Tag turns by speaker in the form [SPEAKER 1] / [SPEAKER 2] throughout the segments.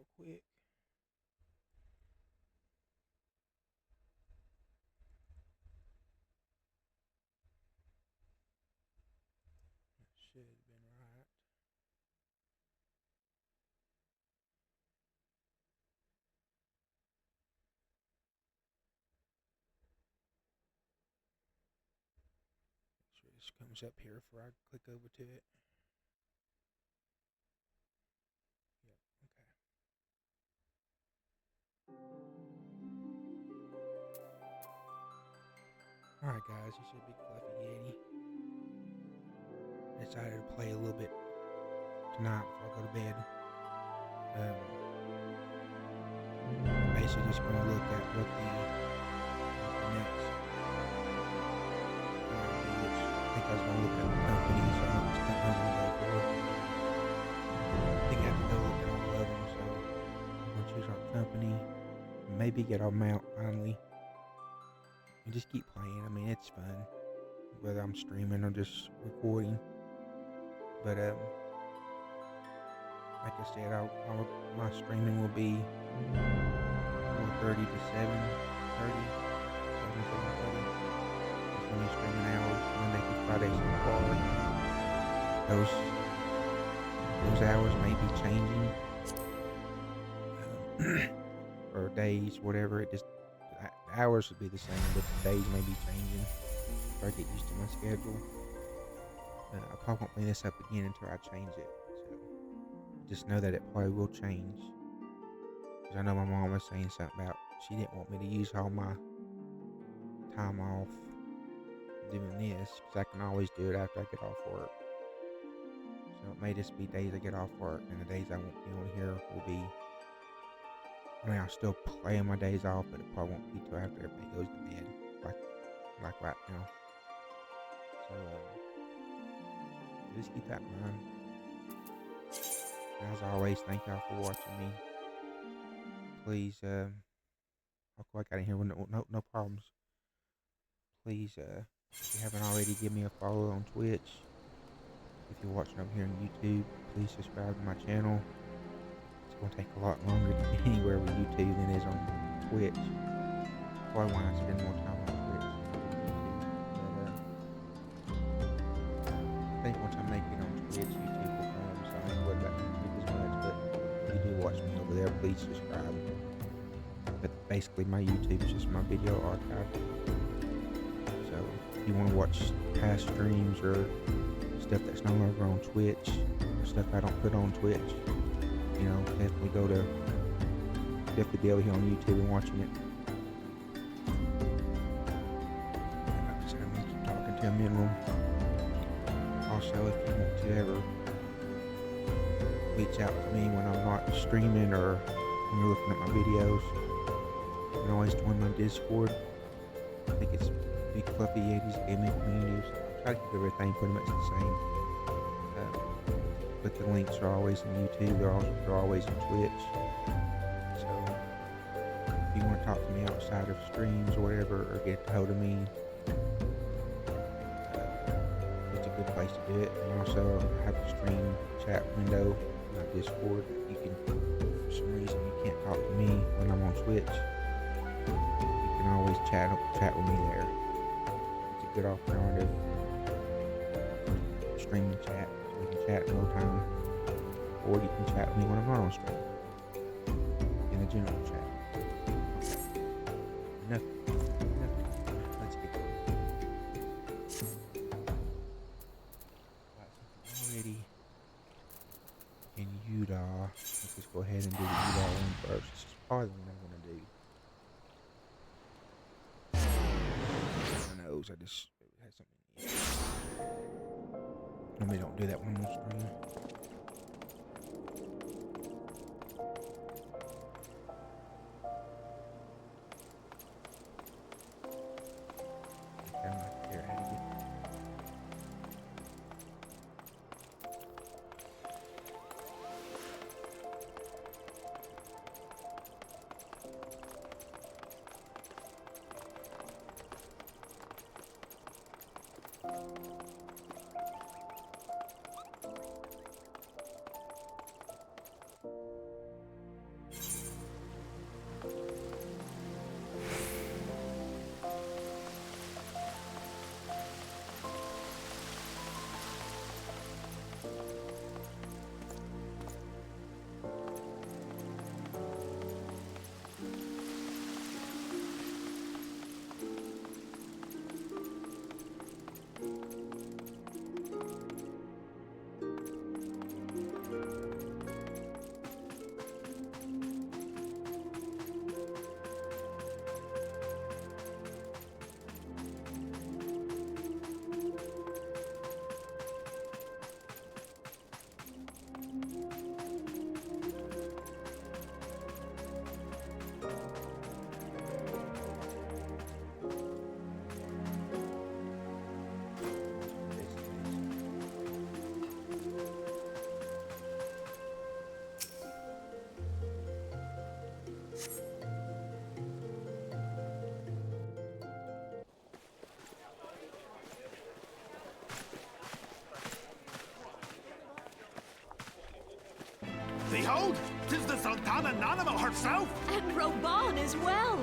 [SPEAKER 1] real quick. That should have been right. Make sure this comes up here before I click over to it. Yep, okay. Alright guys, this is Big Fluffy Yeti. I decided to play a little bit tonight before I go to bed. I'm basically just going to look at what the next which I think I was going to look at the companies, so which companies I'm going to go for. I think I have to go look at all of them, so I'm going to choose our company, maybe get our mount finally, and just keep playing. I mean, it's fun, whether I'm streaming or just recording. But like I said, my streaming will be 4:30 to 7:30, 7:30. That's when you're streaming hours, Monday through Friday so far. Those hours may be changing, or days, whatever. It just, the hours would be the same, but the days may be changing if I get used to my schedule. I probably won't bring this up again until I change it. So just know that it probably will change. Because I know my mom was saying something about she didn't want me to use all my time off doing this, because I can always do it after I get off work. So it may just be days I get off work, and the days I won't be on here will be, I mean, I'll still play on my days off, but it probably won't be till after everybody goes to bed, like right now. So just keep that in mind. As always, thank y'all for watching me. Please, I got in here with no problems. Please, if you haven't already, give me a follow on Twitch. If you're watching over here on YouTube, please subscribe to my channel. It's going to take a lot longer to get anywhere with YouTube than it is on Twitch. That's probably why I spend more time on Twitch than YouTube. I think once I make it on Twitch, YouTube will come, so I ain't worried about YouTube as much. But if you do watch me over there, please subscribe. But basically, my YouTube is just my video archive. So if you want to watch past streams or stuff that's no longer on Twitch, or stuff I don't put on Twitch, you know, definitely be over here on YouTube and watching it. Like I said, I'm going to keep talking to a minimum. Also, if you want to ever reach out to me when I'm not streaming or when you're looking at my videos, you can always join my Discord. I think it's BigFluffyYeti'sGamingHub. I try to keep everything pretty much the same. But the links are always on YouTube. They're always on Twitch. So if you want to talk to me outside of streams or whatever, or get a hold of me, it's a good place to do it. And also have a stream chat window on my Discord. You can, for some reason, you can't talk to me when I'm on Twitch. You can always chat with me there. It's a good alternative for streaming chat. So we can chat in real time, or you can chat with me when I'm not on stream in the general chat. Nothing. Let's get going. Already in Utah. Let's just go ahead and do the Utah one first. This is probably the one I'm going to do. My nose, I just had something in it. Normally don't do that one on stream.
[SPEAKER 2] Behold, 'tis the Sultana Nanimo herself!
[SPEAKER 3] And Roban as well!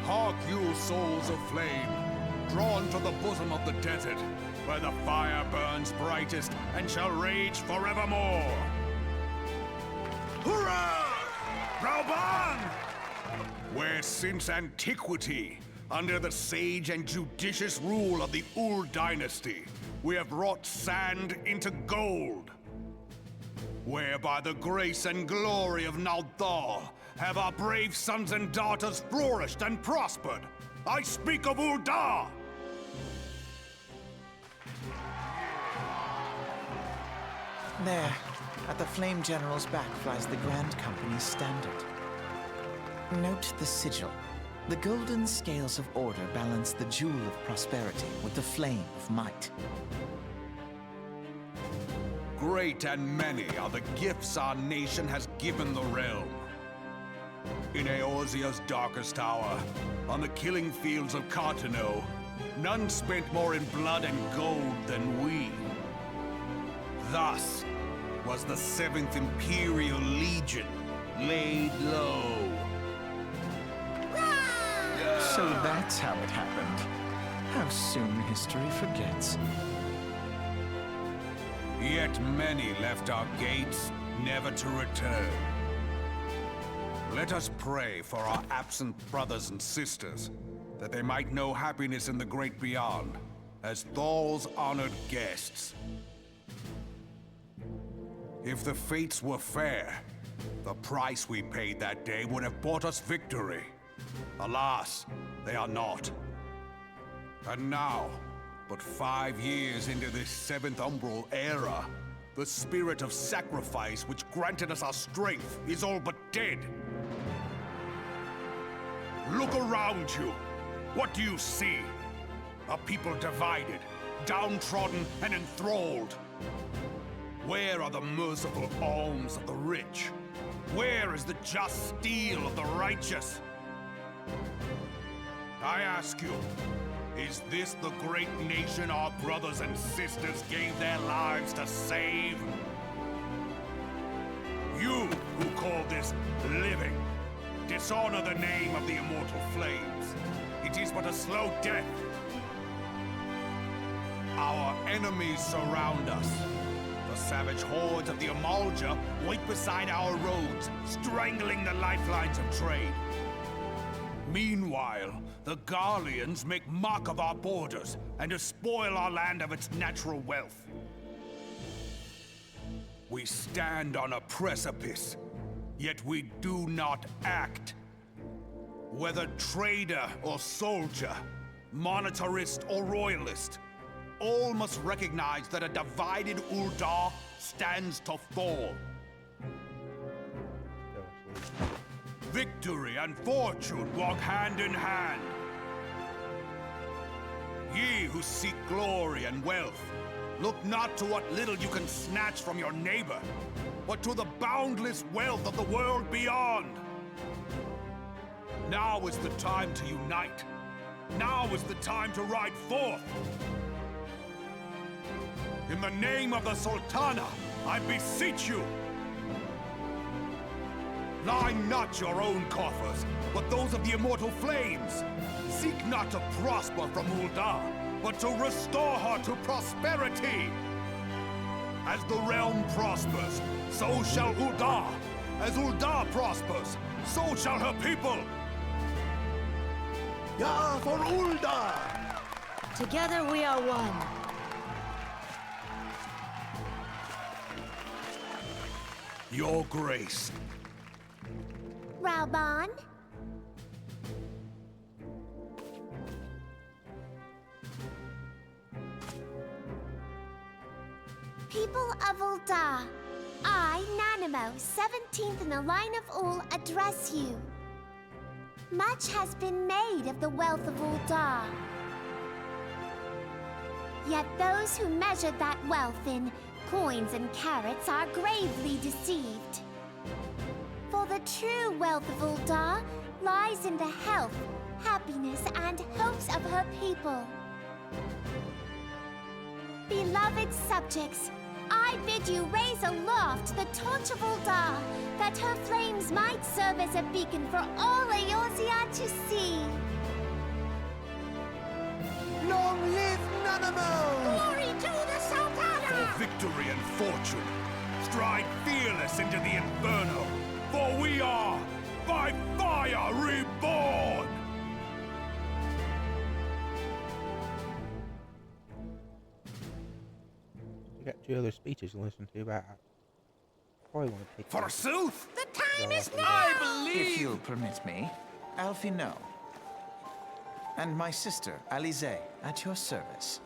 [SPEAKER 2] Hark you, souls of flame, drawn to the bosom of the desert, where the fire burns brightest and shall rage forevermore! Hurrah! Roban! Where since antiquity, under the sage and judicious rule of the Ul dynasty, we have wrought sand into gold. Where by the grace and glory of Naldal have our brave sons and daughters flourished and prospered. I speak of Ul'dah!
[SPEAKER 4] There, at the Flame General's back flies the Grand Company's standard. Note the sigil. The golden scales of order balance the jewel of prosperity with the flame of might.
[SPEAKER 2] Great and many are the gifts our nation has given the realm. In Eorzea's darkest hour, on the killing fields of Cartano, none spent more in blood and gold than we. Thus was the 7th Imperial Legion laid low.
[SPEAKER 4] So that's how it happened. How soon history forgets.
[SPEAKER 2] Yet many left our gates, never to return. Let us pray for our absent brothers and sisters, that they might know happiness in the great beyond, as Thal's honored guests. If the fates were fair, the price we paid that day would have bought us victory. Alas, they are not. And now, but 5 years into this 7th Umbral era, the spirit of sacrifice which granted us our strength is all but dead. Look around you. What do you see? A people divided, downtrodden, and enthralled. Where are the merciful alms of the rich? Where is the just steel of the righteous? I ask you, is this the great nation our brothers and sisters gave their lives to save? You who call this living, dishonor the name of the immortal flames. It is but a slow death. Our enemies surround us. The savage hordes of the Amalja wait beside our roads, strangling the lifelines of trade. Meanwhile, the Garleans make mock of our borders and despoil our land of its natural wealth. We stand on a precipice, yet we do not act. Whether trader or soldier, monetarist or royalist, all must recognize that a divided Ul'dah stands to fall. Victory and fortune walk hand in hand. Ye who seek glory and wealth, look not to what little you can snatch from your neighbor, but to the boundless wealth of the world beyond. Now is the time to unite. Now is the time to ride forth. In the name of the Sultana, I beseech you, line not your own coffers, but those of the Immortal Flames. Seek not to prosper from Ul'dah, but to restore her to prosperity. As the realm prospers, so shall Ul'dah. As Ul'dah prospers, so shall her people.
[SPEAKER 5] Ya for Ul'dah!
[SPEAKER 3] Together we are one.
[SPEAKER 2] Your Grace.
[SPEAKER 6] Roban? People of Ul'dah, I, Nanimo, 17th in the line of Ul, address you. Much has been made of the wealth of Ul'dah. Yet those who measured that wealth in coins and carats are gravely deceived. For the true wealth of Ul'dah lies in the health, happiness, happiness and hopes of her people. Beloved subjects, I bid you raise aloft the torch of Ul'dah, that her flames might serve as a beacon for all Eorzea to see.
[SPEAKER 5] Long live Nanamo!
[SPEAKER 3] Glory to the Sultana!
[SPEAKER 2] For victory and fortune, stride fearless into the Inferno, for we are by fire reborn!
[SPEAKER 1] We got 2 other speeches to listen to, but I probably want to pick one.
[SPEAKER 2] Forsooth!
[SPEAKER 3] The time is now!
[SPEAKER 2] I
[SPEAKER 4] If
[SPEAKER 2] believe!
[SPEAKER 4] you'll permit me, Alfie no. And my sister, Alize, at your service.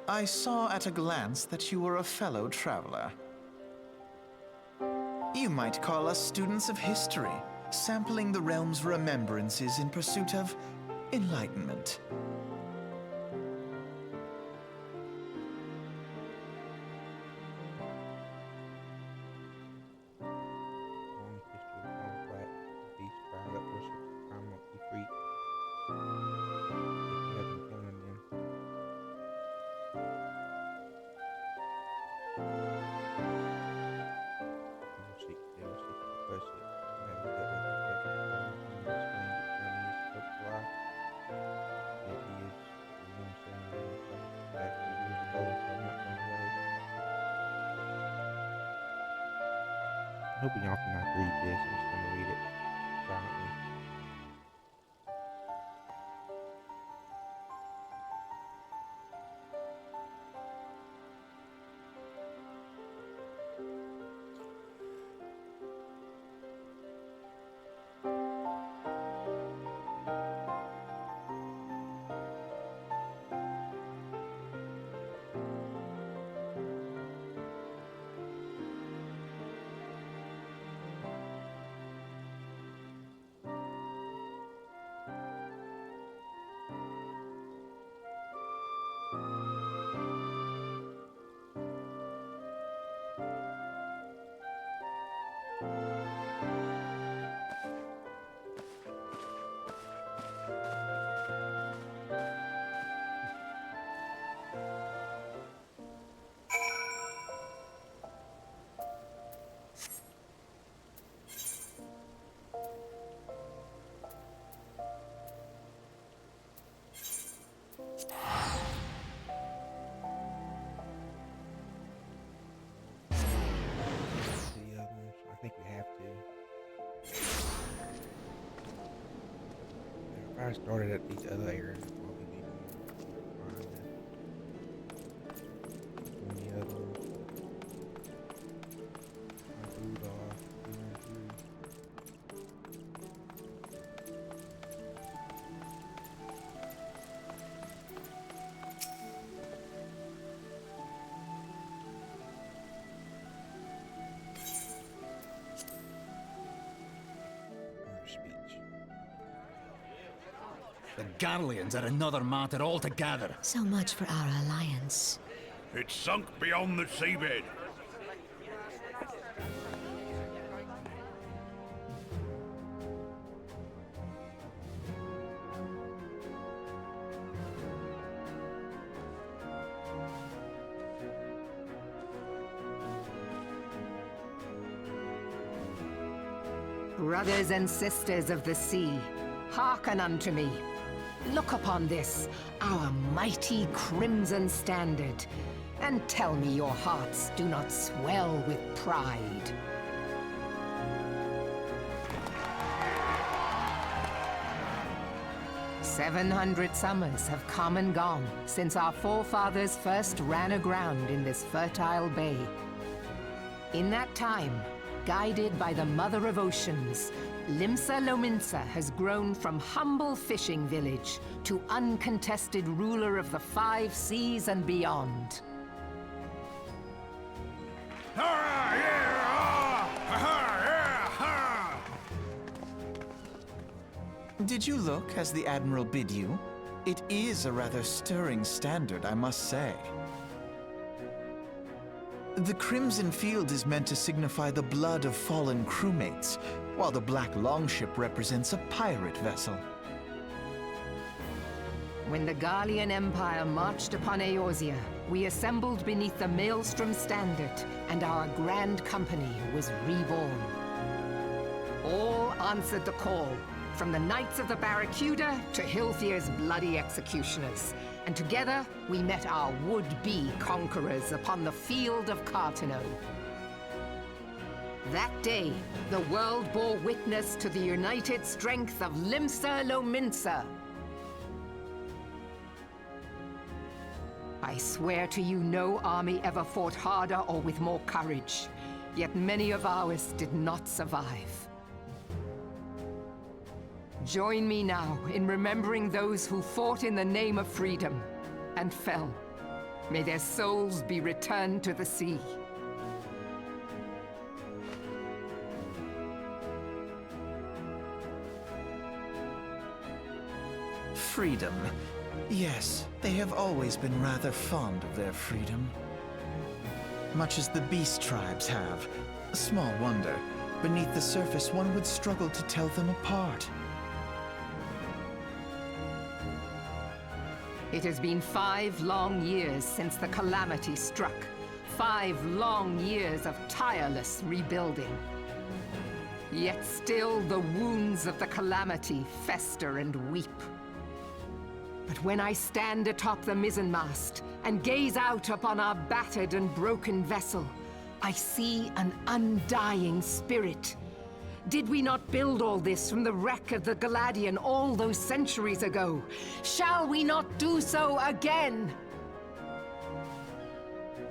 [SPEAKER 4] I saw at a glance that you were a fellow traveler. You might call us students of history, sampling the realm's remembrances in pursuit of enlightenment.
[SPEAKER 1] Long history of conflict, beast crowd that worships primal freak. If you haven't counted them. They will seek to crush it. Never get reputation from the screen between his supply. If he is the one saying that he's back to years ago, so I'm not gonna worry. I'm hoping y'all can not read this. I'm just gonna read it silently. I think we have to. If I started at these other areas, it'd probably be more fun than the other ones. Speech.
[SPEAKER 7] The Garleans are another matter altogether.
[SPEAKER 3] So much for our alliance.
[SPEAKER 2] It's sunk beyond the seabed.
[SPEAKER 8] Brothers and sisters of the sea, hearken unto me. Look upon this, our mighty crimson standard, and tell me your hearts do not swell with pride. "700 summers have come and gone since our forefathers first ran aground in this fertile bay. In that time, guided by the Mother of Oceans, Limsa Lominsa has grown from humble fishing village to uncontested ruler of the 5 seas and beyond.
[SPEAKER 4] Did you look as the Admiral bid you? It is a rather stirring standard, I must say. The Crimson Field is meant to signify the blood of fallen crewmates, while the black longship represents a pirate vessel.
[SPEAKER 8] When the Garlean Empire marched upon Eorzea, we assembled beneath the Maelstrom Standard, and our Grand Company was reborn. All answered the call, from the Knights of the Barracuda to Hilthier's bloody executioners. And together, we met our would-be conquerors upon the field of Cartano. That day, the world bore witness to the united strength of Limsa Lominsa. I swear to you, no army ever fought harder or with more courage. Yet many of ours did not survive. Join me now in remembering those who fought in the name of freedom and fell. May their souls be returned to the sea.
[SPEAKER 4] Freedom. Yes, they have always been rather fond of their freedom. Much as the beast tribes have. Small wonder. Beneath the surface, one would struggle to tell them apart.
[SPEAKER 8] It has been 5 long years since the calamity struck. 5 long years of tireless rebuilding. Yet still the wounds of the calamity fester and weep. But when I stand atop the mizzenmast and gaze out upon our battered and broken vessel, I see an undying spirit. Did we not build all this from the wreck of the Galadian all those centuries ago? Shall we not do so again?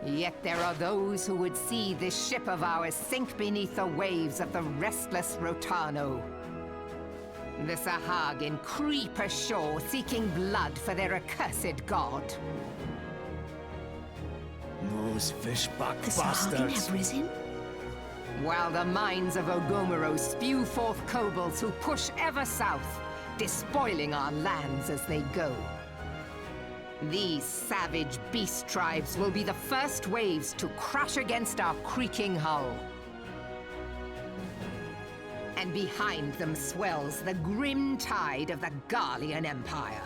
[SPEAKER 8] Yet there are those who would see this ship of ours sink beneath the waves of the restless Rotano. The Sahagin creep ashore seeking blood for their accursed god.
[SPEAKER 7] Those fishbuck
[SPEAKER 3] The Sahagin
[SPEAKER 7] bastards.
[SPEAKER 3] have risen?
[SPEAKER 8] While the mines of Ogomero spew forth kobolds who push ever south, despoiling our lands as they go. These savage beast tribes will be the first waves to crash against our creaking hull. And behind them swells the grim tide of the Garlean Empire.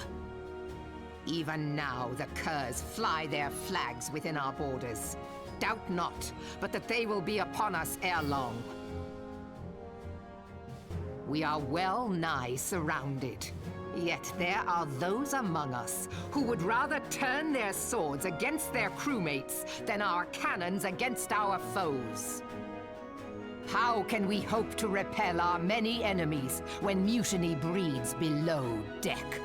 [SPEAKER 8] Even now the curs fly their flags within our borders. Doubt not, but that they will be upon us ere long. We are well nigh surrounded. Yet there are those among us who would rather turn their swords against their crewmates than our cannons against our foes. How can we hope to repel our many enemies when mutiny breeds below deck?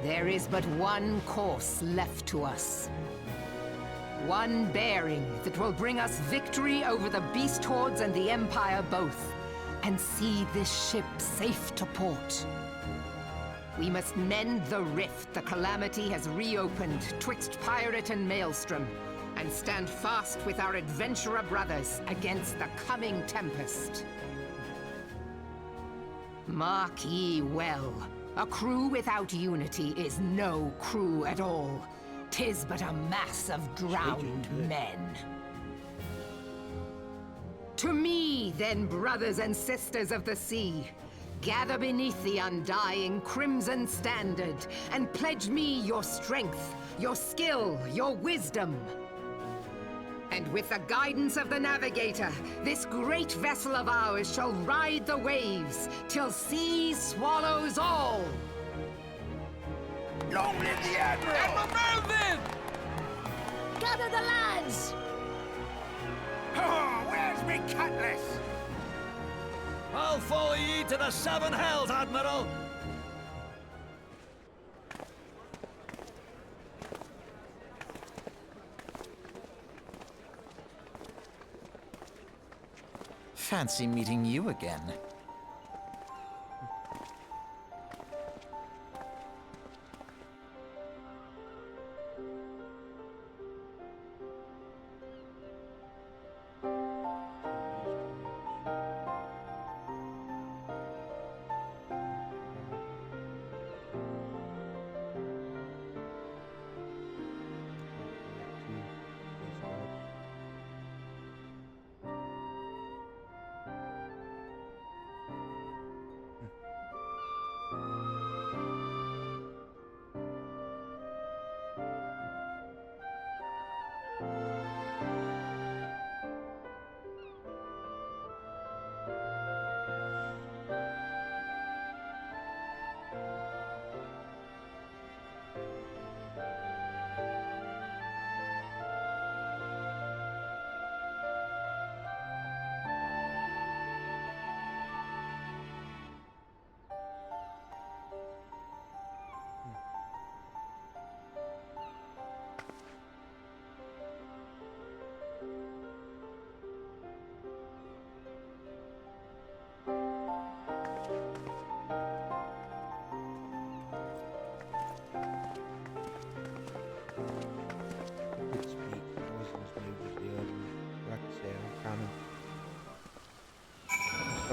[SPEAKER 8] There is but one course left to us. One bearing that will bring us victory over the beast hordes and the Empire both, and see this ship safe to port. We must mend the rift the calamity has reopened twixt pirate and maelstrom, and stand fast with our adventurer brothers against the coming tempest. Mark ye well, a crew without unity is no crew at all. 'Tis but a mass of drowned men. To me, then, brothers and sisters of the sea, gather beneath the undying crimson standard and pledge me your strength, your skill, your wisdom. And with the guidance of the navigator, this great vessel of ours shall ride the waves till sea swallows all.
[SPEAKER 2] Long live the Admiral!
[SPEAKER 5] Admiral Melvin!
[SPEAKER 3] Gather the lads!
[SPEAKER 2] Oh, where's me cutlass?
[SPEAKER 7] I'll follow ye to the 7 hells, Admiral!
[SPEAKER 4] Fancy meeting you again.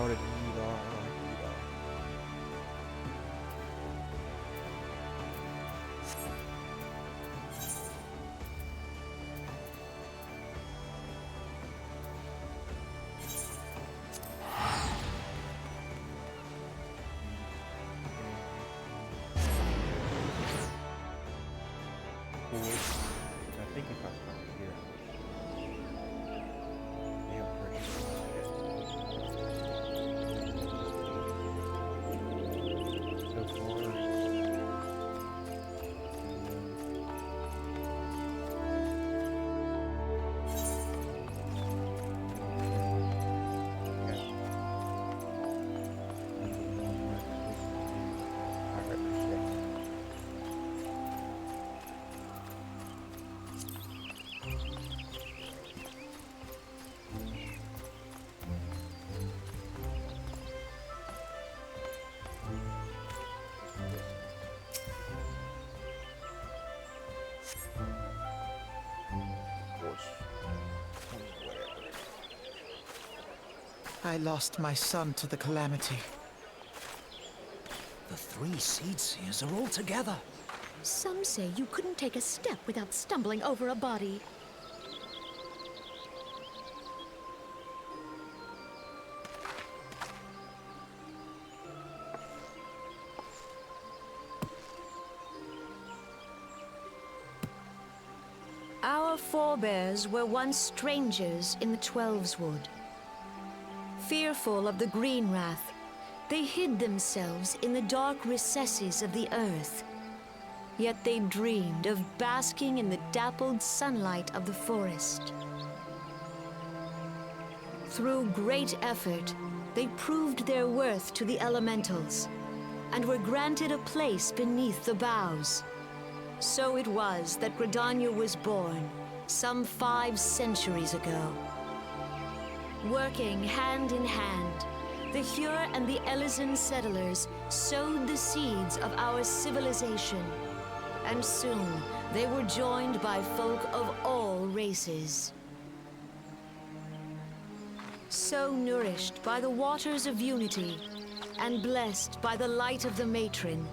[SPEAKER 1] started in Utah. I like Utah. I think if I start here, they are pretty so far.
[SPEAKER 4] I lost my son to the calamity.
[SPEAKER 7] The 3 Seed Seers are all together.
[SPEAKER 3] Some say you couldn't take a step without stumbling over a body. Our forebears were once strangers in the Twelveswood. Fearful of the Green Wrath, they hid themselves in the dark recesses of the earth. Yet they dreamed of basking in the dappled sunlight of the forest. Through great effort, they proved their worth to the elementals, and were granted a place beneath the boughs. So it was that Gridania was born, some 5 centuries ago. Working hand in hand, the Hure and the Elysian settlers sowed the seeds of our civilization, and soon they were joined by folk of all races. So nourished by the waters of unity, and blessed by the light of the matron,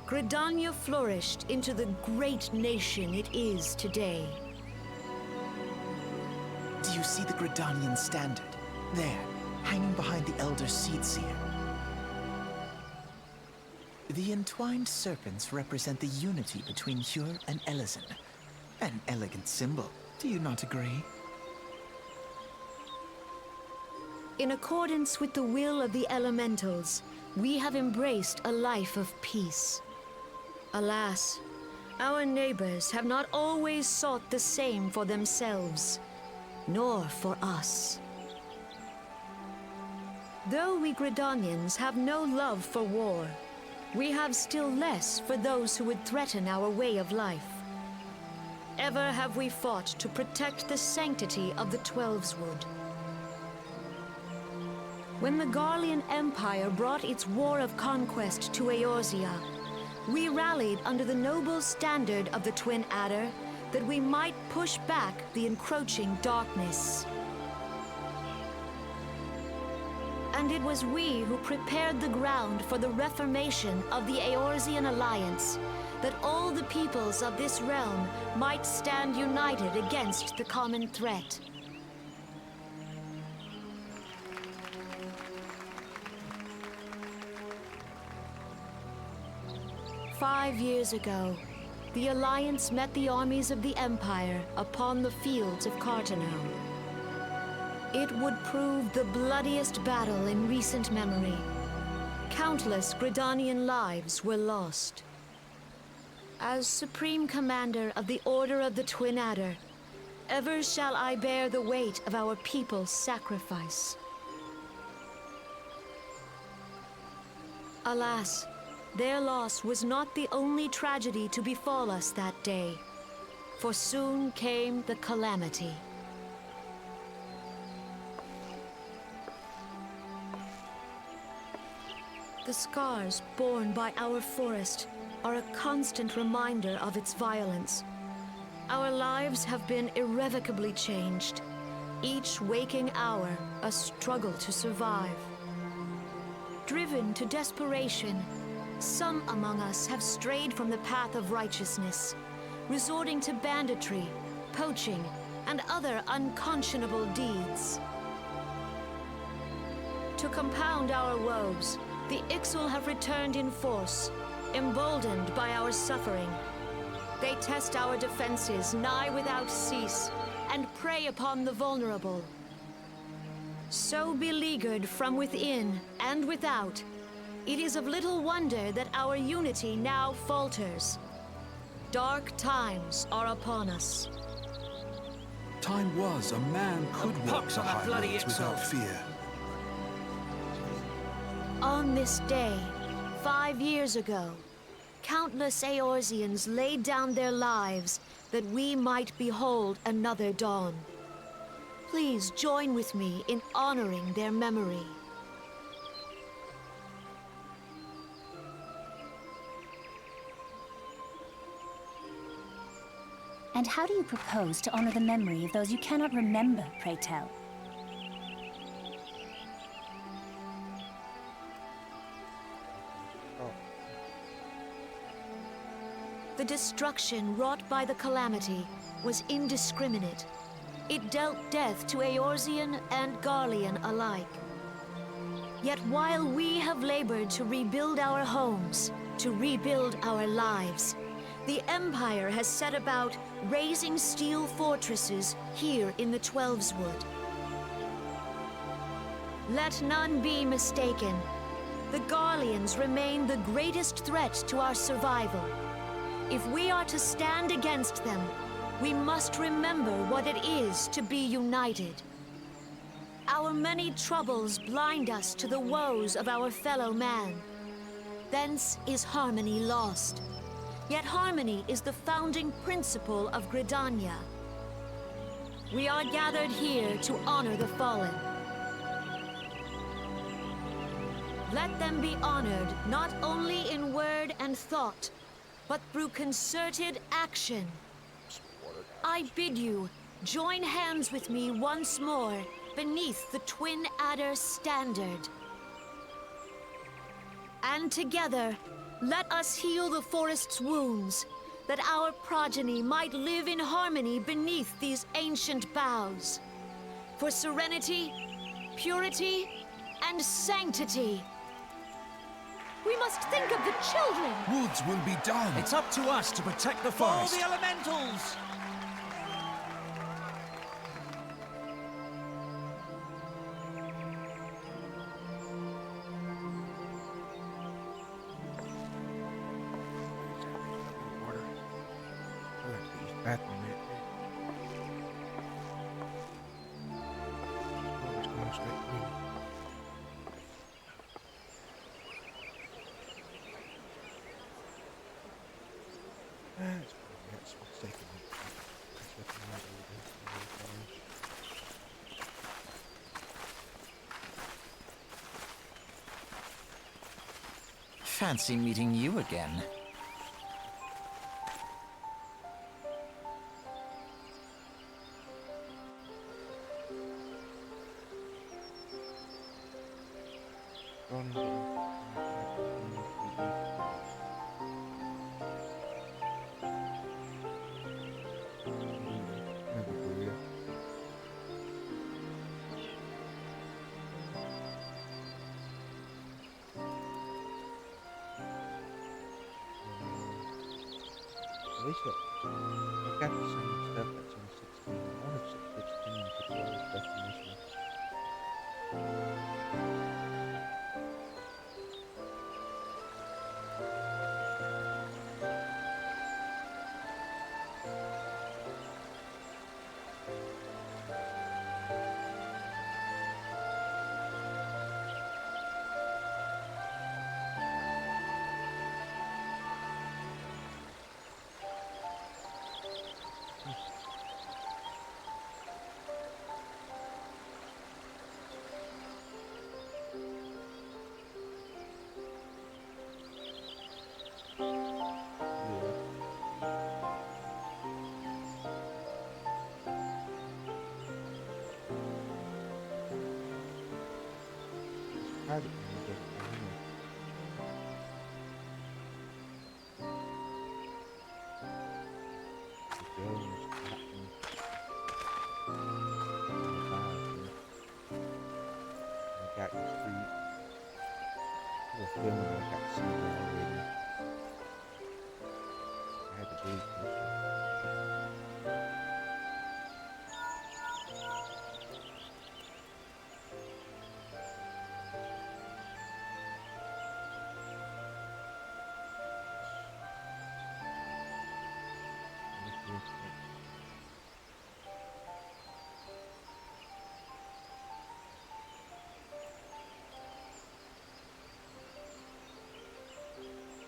[SPEAKER 3] Gridania flourished into the great nation it is today.
[SPEAKER 4] Do you see the Gridanian standard? There, hanging behind the Elder Seed Seer. The entwined serpents represent the unity between Hure and Elysian. An elegant symbol, do you not agree?
[SPEAKER 3] In accordance with the will of the elementals, we have embraced a life of peace. Alas, our neighbors have not always sought the same for themselves, nor for us. Though we Gridanians have no love for war, we have still less for those who would threaten our way of life. Ever have we fought to protect the sanctity of the Twelveswood. When the Garlean Empire brought its war of conquest to Eorzea, we rallied under the noble standard of the Twin Adder that we might push back the encroaching darkness. And it was we who prepared the ground for the reformation of the Eorzean Alliance, that all the peoples of this realm might stand united against the common threat. "5 years ago, the Alliance met the armies of the Empire upon the fields of Carteneau. It would prove the bloodiest battle in recent memory. Countless Gridanian lives were lost. As Supreme Commander of the Order of the Twin Adder, ever shall I bear the weight of our people's sacrifice. Alas, their loss was not the only tragedy to befall us that day, for soon came the calamity. The scars borne by our forest are a constant reminder of its violence. Our lives have been irrevocably changed, each waking hour a struggle to survive. driven to desperation, some among us have strayed from the path of righteousness, resorting to banditry, poaching, and other unconscionable deeds. To compound our woes, the Ixal have returned in force, emboldened by our suffering. They test our defenses nigh without cease, and prey upon the vulnerable. So beleaguered from within and without, it is of little wonder that our unity now falters. Dark times are upon us.
[SPEAKER 9] Time was a man could walk
[SPEAKER 7] pox
[SPEAKER 9] the
[SPEAKER 7] on that
[SPEAKER 9] high
[SPEAKER 7] bloody
[SPEAKER 9] roads without
[SPEAKER 7] Ixal.
[SPEAKER 9] fear.
[SPEAKER 3] On this day, 5 years ago, countless Eorzeans laid down their lives that we might behold another dawn. Please join with me in honoring their memory.
[SPEAKER 10] And how do you propose to honor the memory of those you cannot remember, pray tell?
[SPEAKER 3] The destruction wrought by the calamity was indiscriminate. It dealt death to Eorzean and Garlean alike. Yet while we have labored to rebuild our homes, to rebuild our lives, the Empire has set about raising steel fortresses here in the Twelveswood. Let none be mistaken. The Garleans remain the greatest threat to our survival. If we are to stand against them, we must remember what it is to be united. Our many troubles blind us to the woes of our fellow man. Thence is harmony lost. Yet harmony is the founding principle of Gridania. We are gathered here to honor the fallen. Let them be honored not only in word and thought, but through concerted action. I bid you, join hands with me once more beneath the Twin Adder standard. And together, let us heal the forest's wounds, that our progeny might live in harmony beneath these ancient boughs. For serenity, purity, and sanctity. We must think of the children!
[SPEAKER 9] Woods will be done.
[SPEAKER 7] It's up to us to protect the
[SPEAKER 5] All
[SPEAKER 7] forest.
[SPEAKER 5] the elementals!
[SPEAKER 1] Water. I'll have to use the bathroom in a minute. Water's going straight to me. That's what's taking me. That's looking right over there.
[SPEAKER 4] Fancy meeting you again.
[SPEAKER 1] At least I've got the same stuff that's in 16. I wonder if 16 could go with definition. Private money doesn't matter. street. I have a feeling I got to see her already. I had to believe this.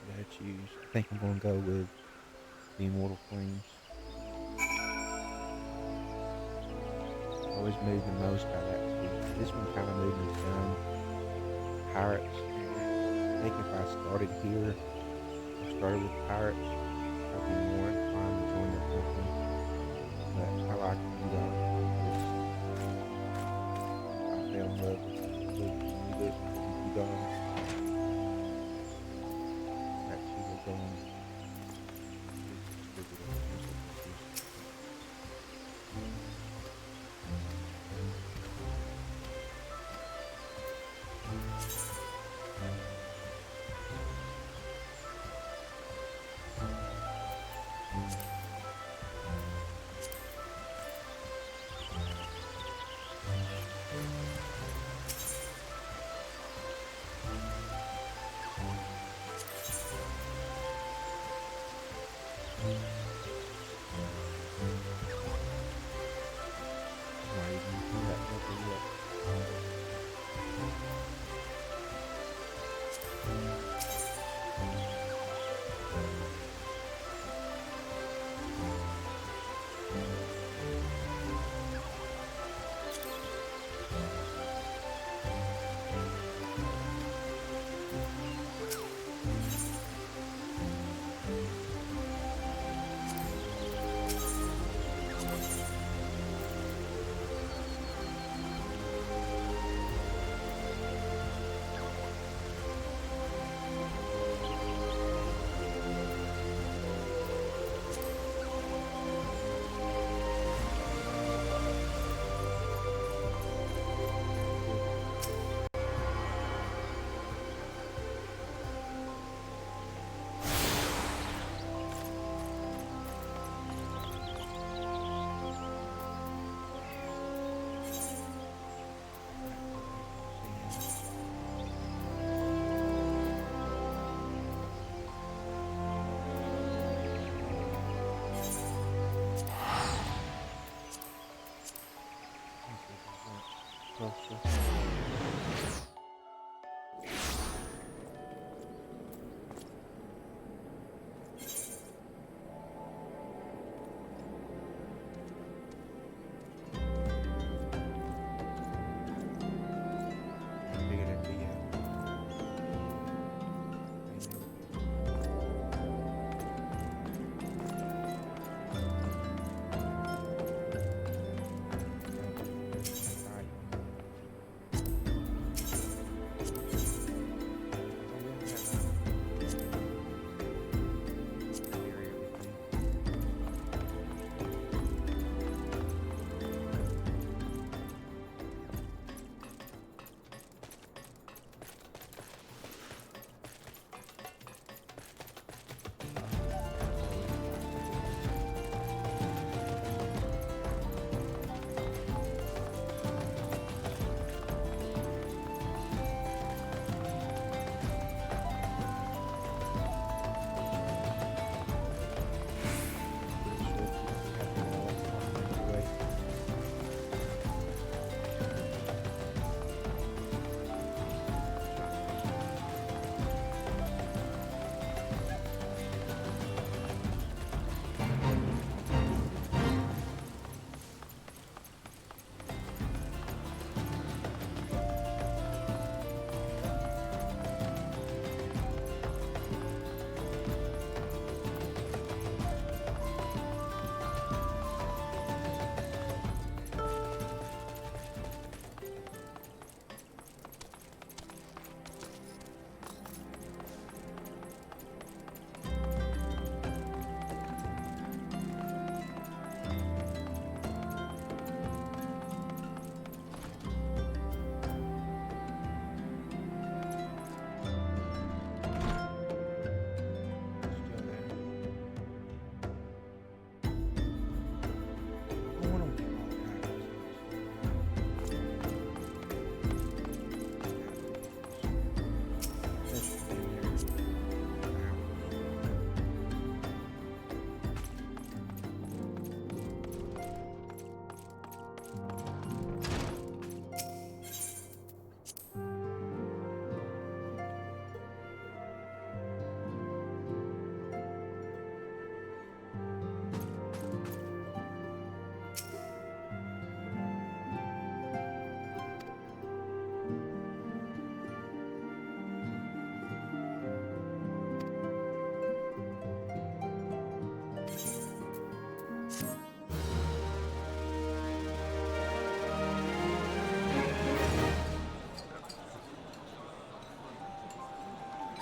[SPEAKER 1] Gotta choose. I think I'm gonna go with the Immortal Flames. I always move the most by that too. This one kind of moved me some pirates. I think if I started here or started with pirates, I'd be more inclined to join their company. But I like you guys. I fell in love with you guys. Going.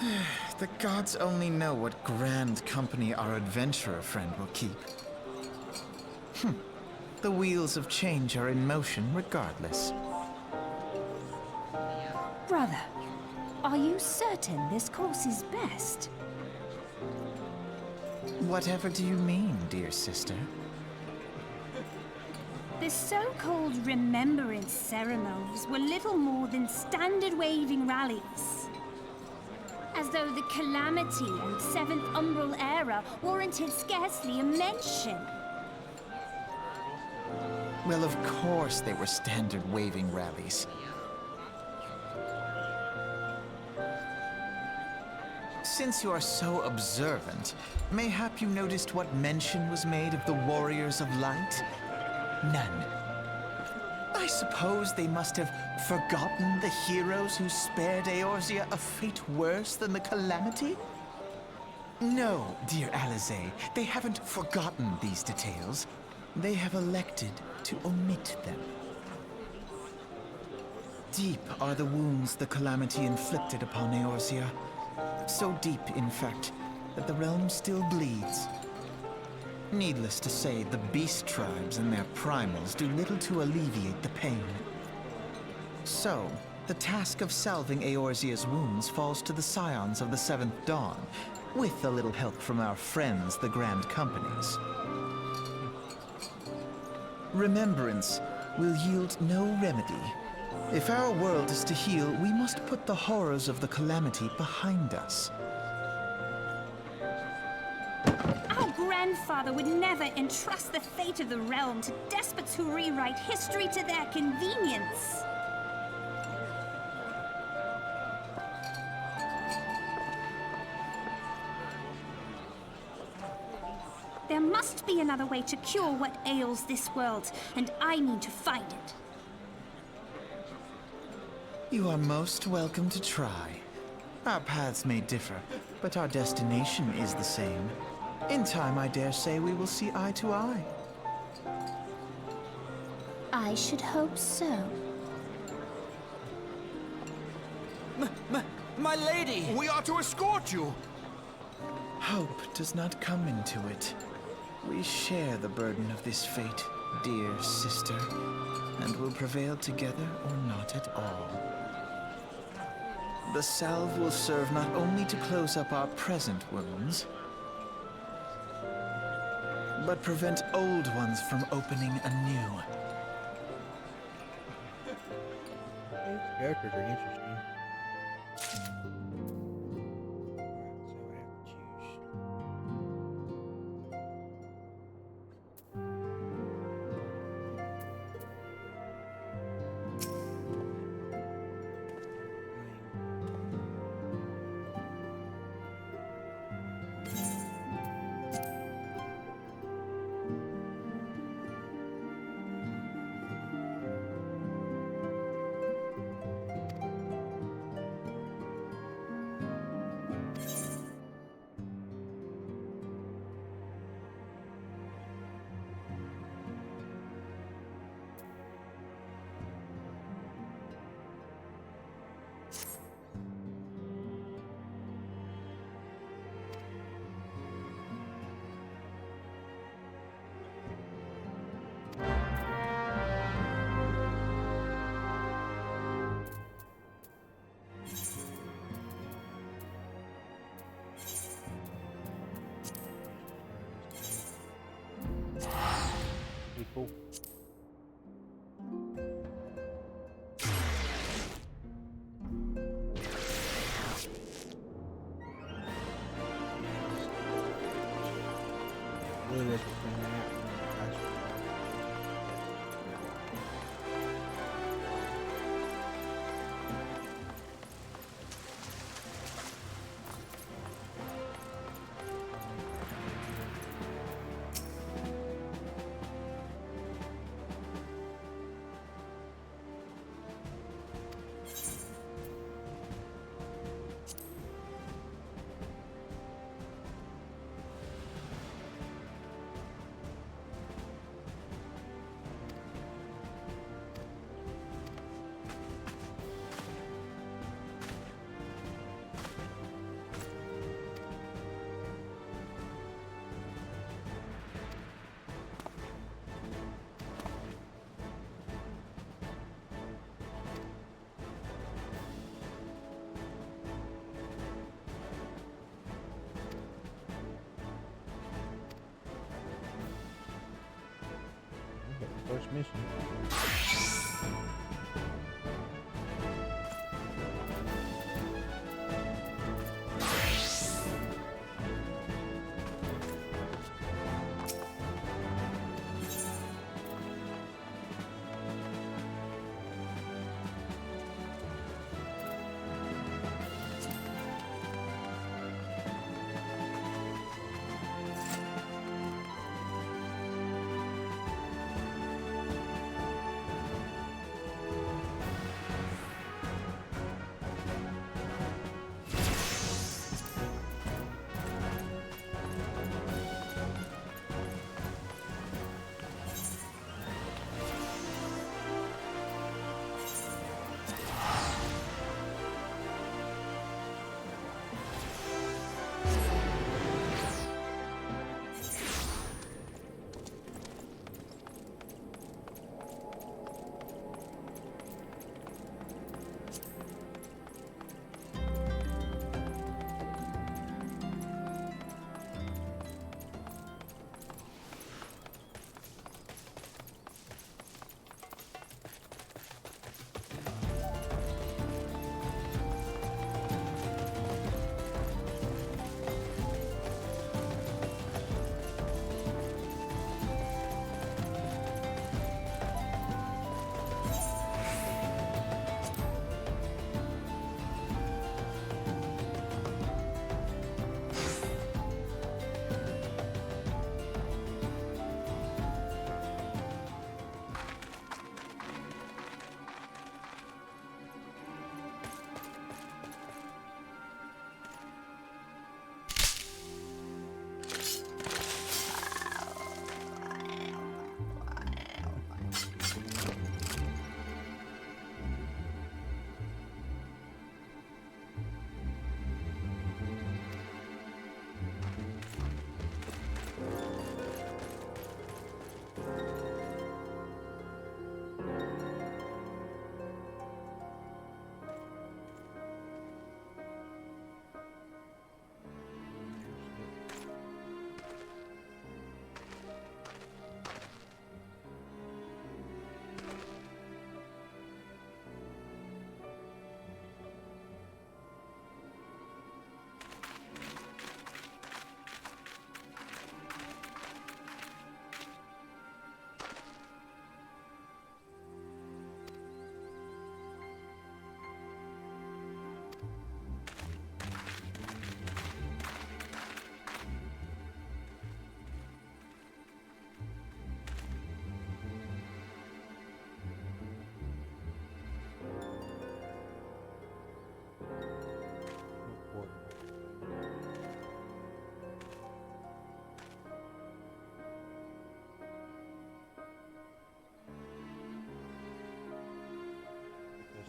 [SPEAKER 4] The gods only know what grand company our adventurer friend will keep. The wheels of change are in motion regardless.
[SPEAKER 10] Brother, are you certain this course is best?
[SPEAKER 4] Whatever do you mean, dear sister?
[SPEAKER 10] The so-called remembrance ceremonies were little more than standard waving rallies. As though the Calamity and Seventh Umbral era warranted scarcely a mention.
[SPEAKER 4] Well, of course they were standard waving rallies. Since you are so observant, mayhap you noticed what mention was made of the Warriors of Light? None. I suppose they must have forgotten the heroes who spared Eorzea a fate worse than the Calamity? No, dear Alizé, they haven't forgotten these details. They have elected to omit them. Deep are the wounds the Calamity inflicted upon Eorzea. So deep, in fact, that the realm still bleeds. Needless to say, the beast tribes and their primals do little to alleviate the pain. So, the task of salving Eorzea's wounds falls to the scions of the Seventh Dawn, with a little help from our friends, the Grand Companies. Remembrance will yield no remedy. If our world is to heal, we must put the horrors of the Calamity behind us.
[SPEAKER 10] Our grandfather would never entrust the fate of the realm to despots who rewrite history to their convenience. There must be another way to cure what ails this world, and I need to find it.
[SPEAKER 4] You are most welcome to try. Our paths may differ, but our destination is the same. In time, I dare say we will see eye to eye.
[SPEAKER 10] I should hope so.
[SPEAKER 7] My lady!
[SPEAKER 5] We are to escort you!
[SPEAKER 4] Hope does not come into it. We share the burden of this fate, dear sister, and will prevail together or not at all. The salve will serve not only to close up our present wounds, but prevent old ones from opening anew.
[SPEAKER 1] These characters are interesting. So I have to choose. Pretty cool. Really that's between that and the last one. first mission.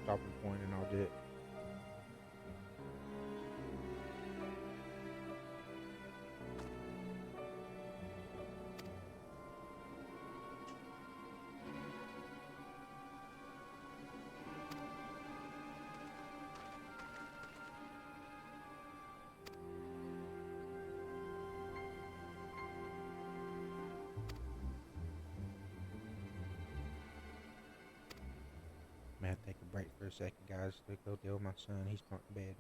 [SPEAKER 1] Stopping point and I'll do it. I have to take a break for a second, guys, to go deal with my son. He's not in bed.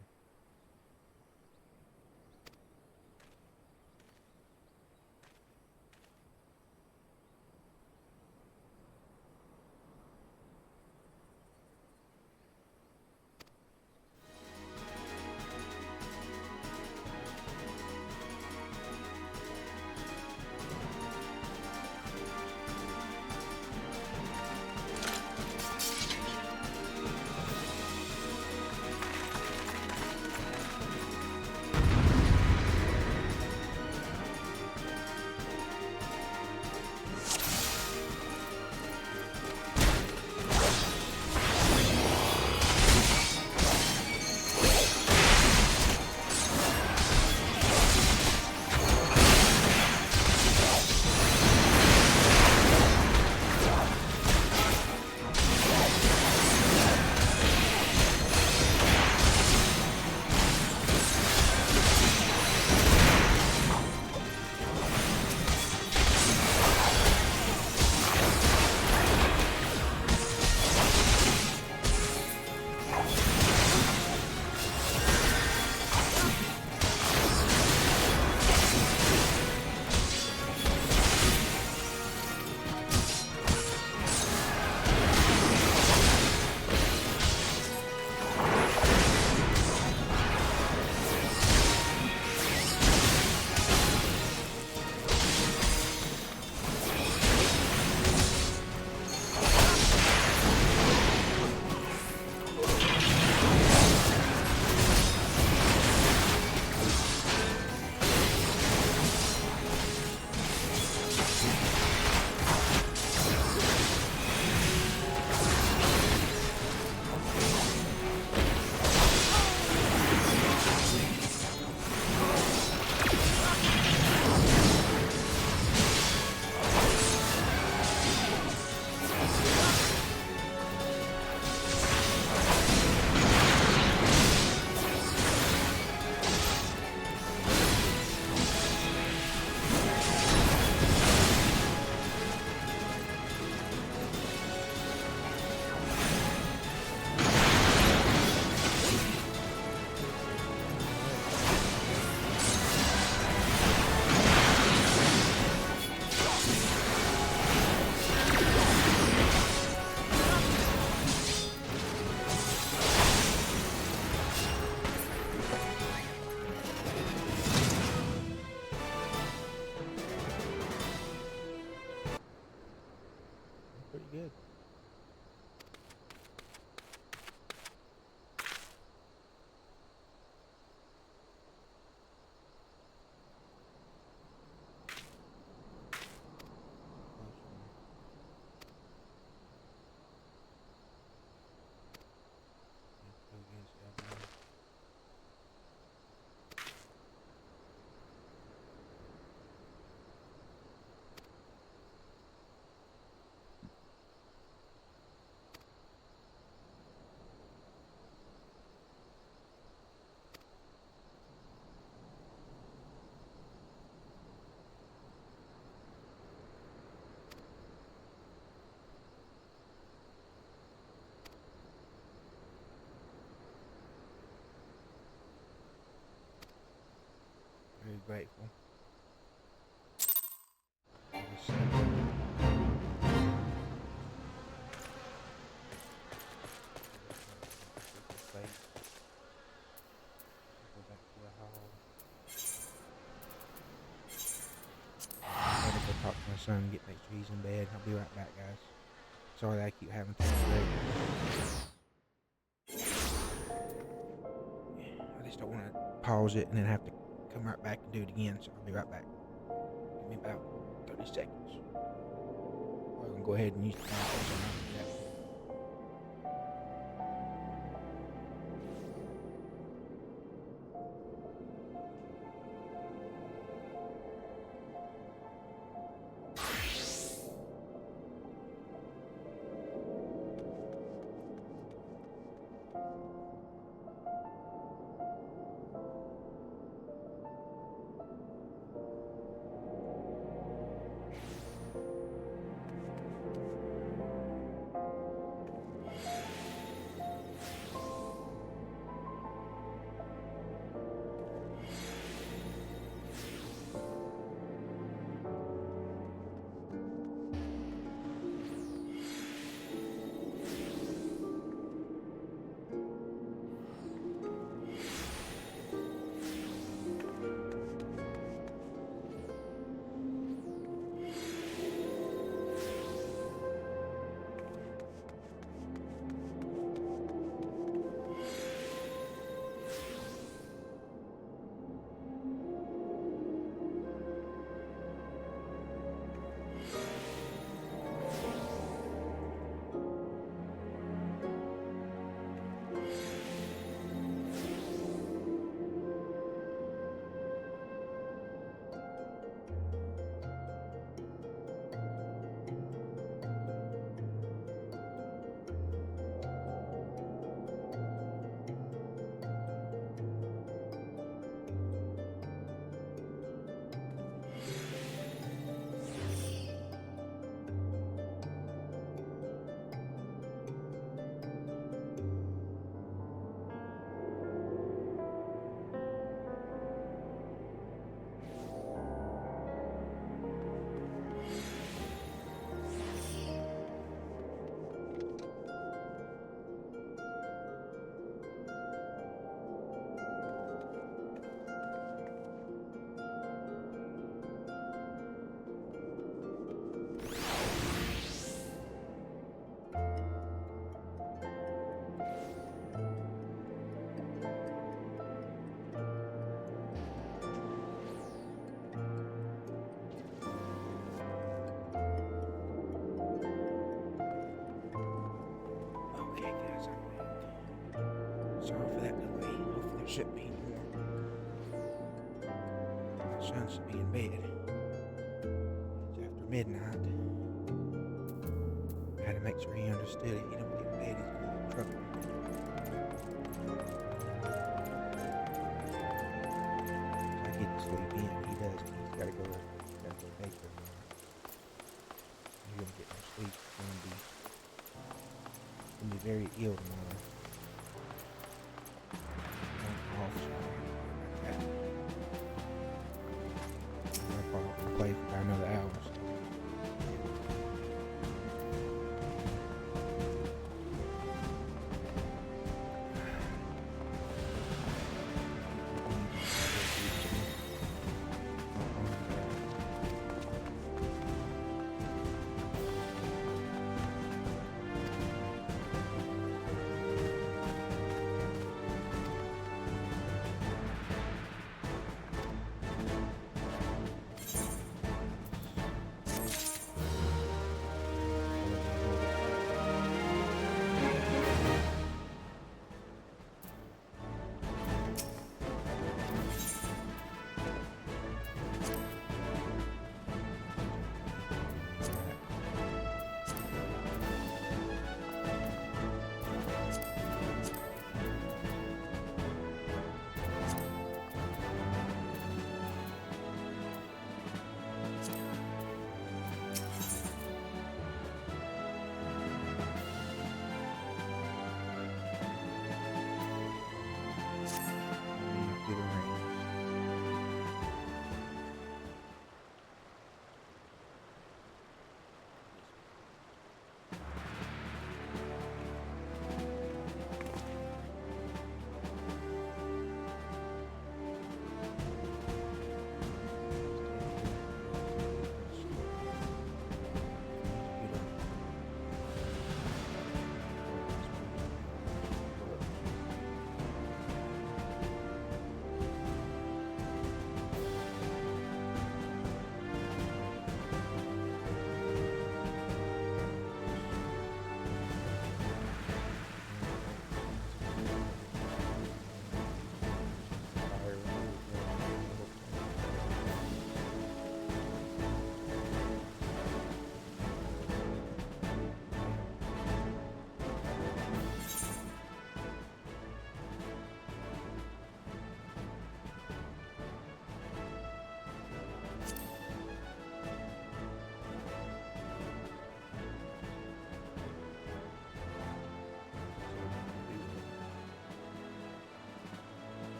[SPEAKER 1] grateful. For this simple. Go back to the hall. I'm gonna go talk to my son and make sure he's in bed. I'll be right back, guys. Sorry that I keep having to break. I just don't want to pause it and then have to come right back and do it again, so I'll be right back. Give me about 30 seconds. Or I'm gonna go ahead and use the phone. Sorry for that delay. Hopefully there shouldn't be more. My son should be in bed. It's after midnight. I had to make sure he understood if he don't get in bed, he's going to get in trouble. So I get to sleep in. He does. He's got to go daycare. He's going to get no sleep. He's going to be very ill tomorrow. I'll probably play for about another hour. So.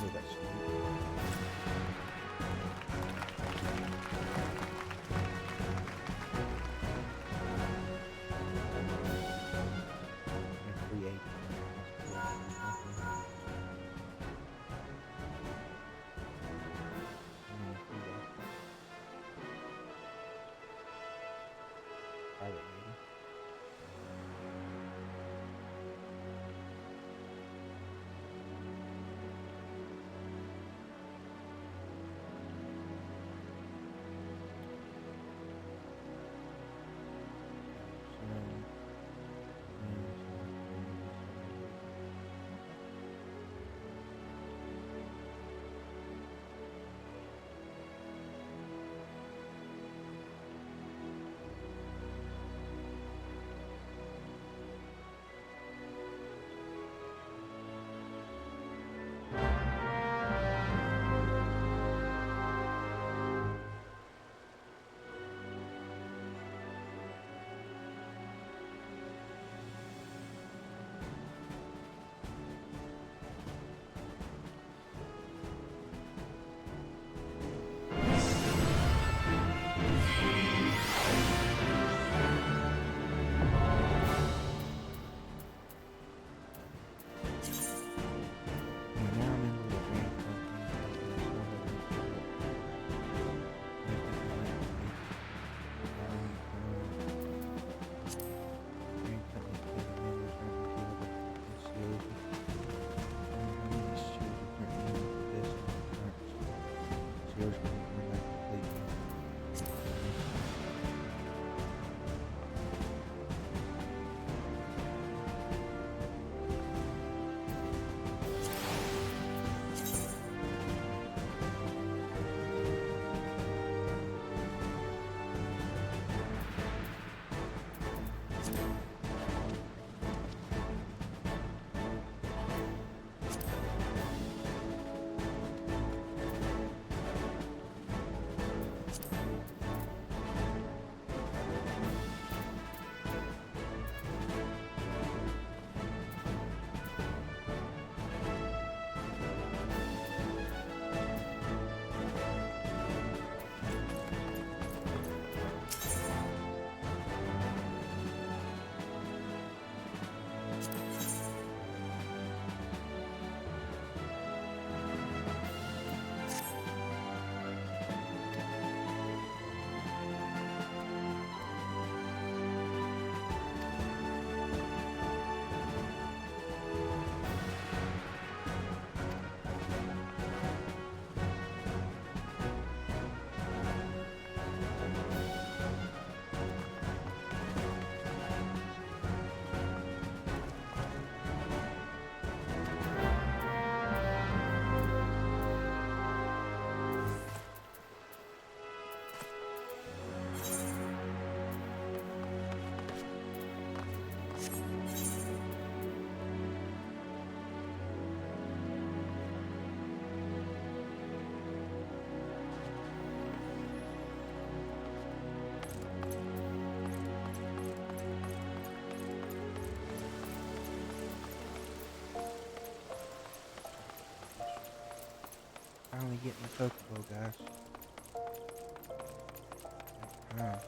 [SPEAKER 1] Kill that sheep. And create. Private lady. Finally getting the Chocobo, guys. Wow.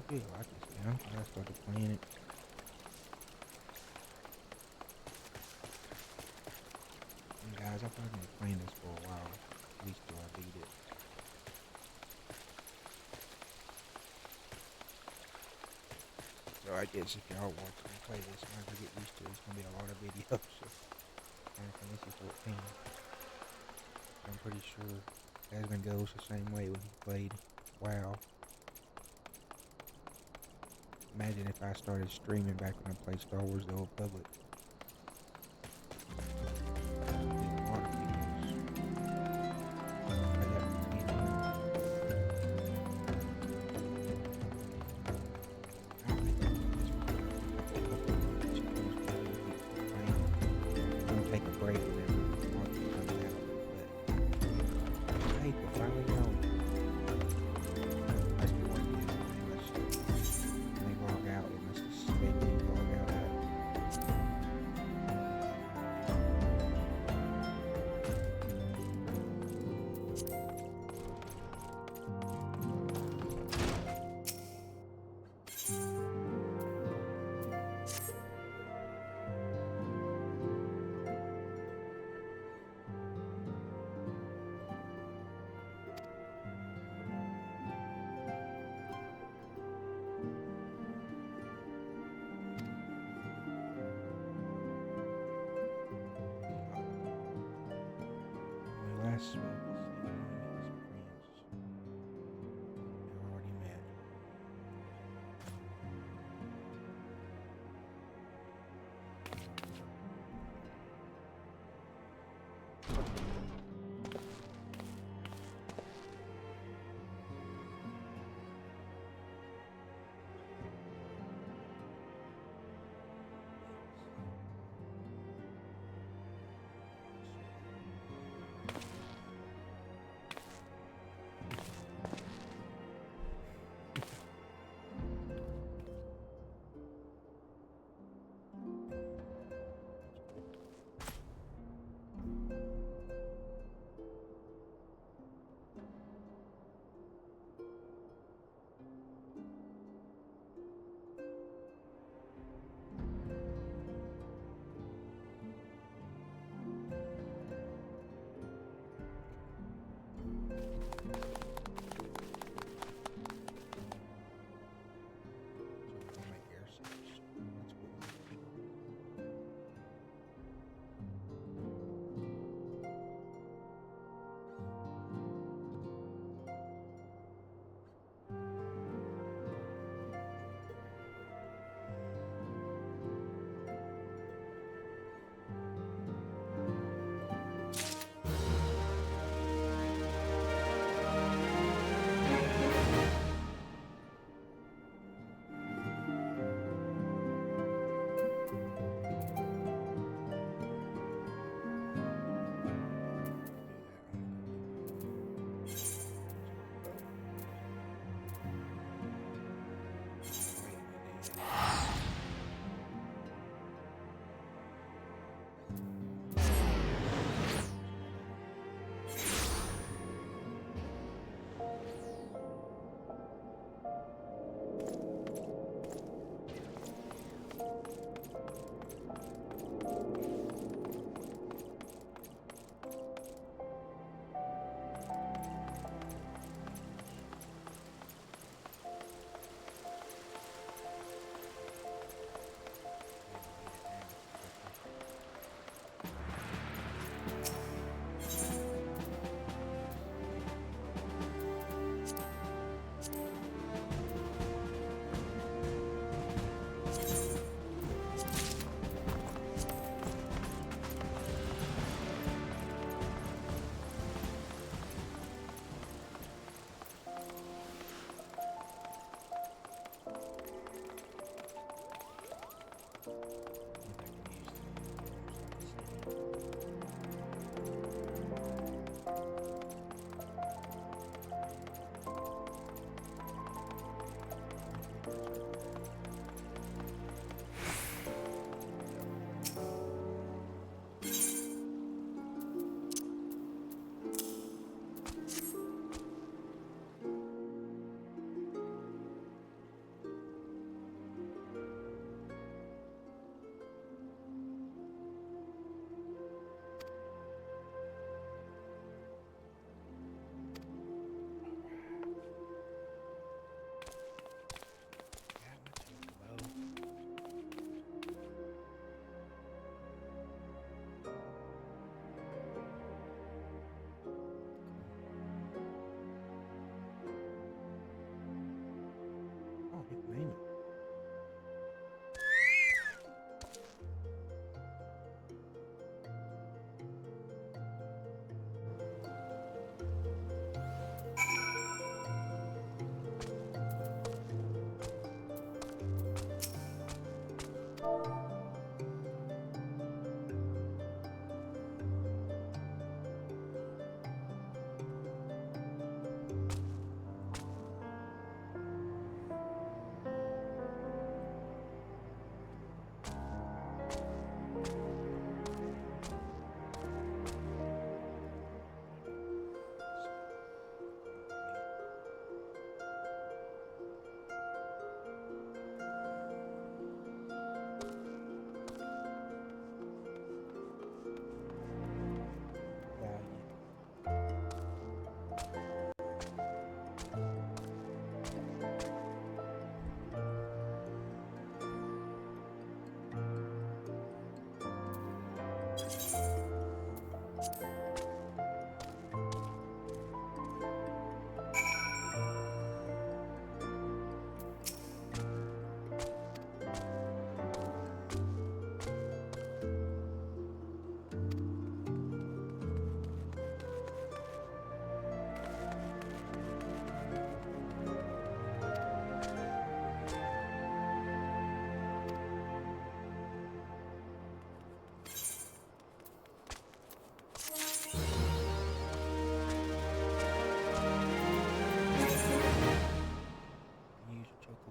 [SPEAKER 1] really like this game. I'm glad I started playing it. And guys, I've probably been playing this for a while, at least till I beat it. So I guess if y'all watch me play this, might as well get used to it. It's gonna be a lot of videos. So this is 14. I'm pretty sure Desmond goes the same way when he played WoW. Imagine if I started streaming back when I played Star Wars The Old Republic. Take a break whenever the market comes out, but hey, we're finally going. Must be working when they log out. It must have made me log out.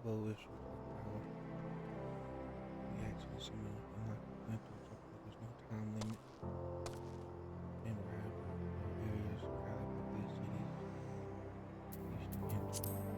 [SPEAKER 1] Chocobo is power. The action is similar, unlike mental Chocobo, there's no time limit. In ride areas highly populated cities, used to enter.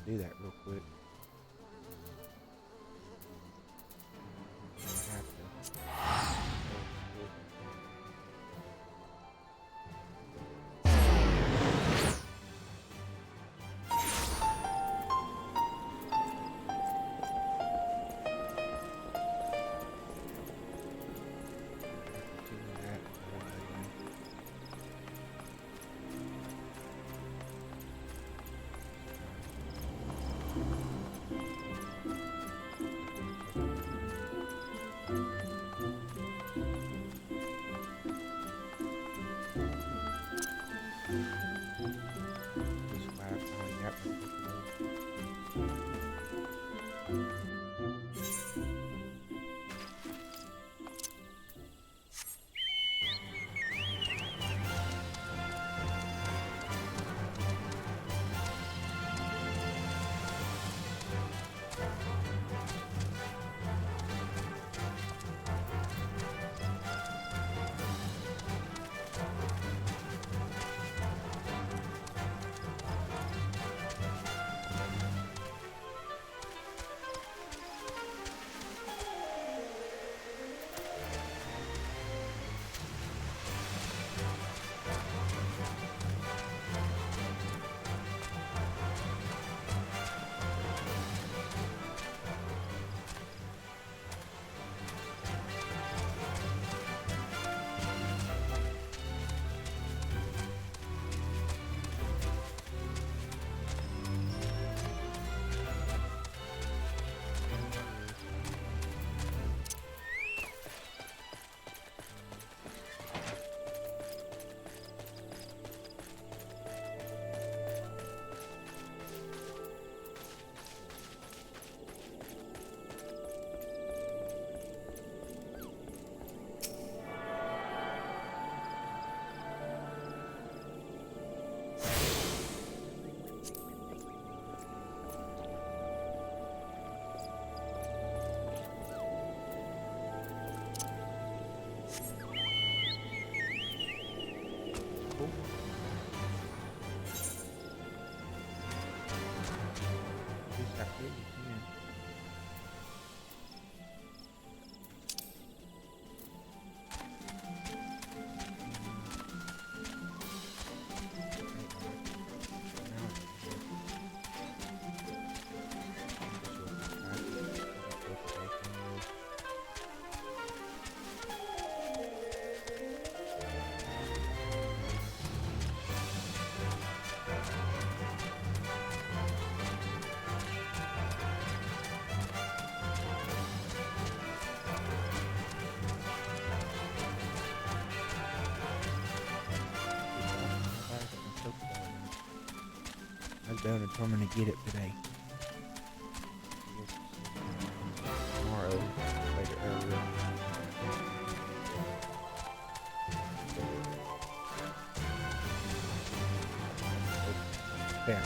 [SPEAKER 1] do that real quick. Have to. I was down determined to get it today. Tomorrow, later earlier. Down.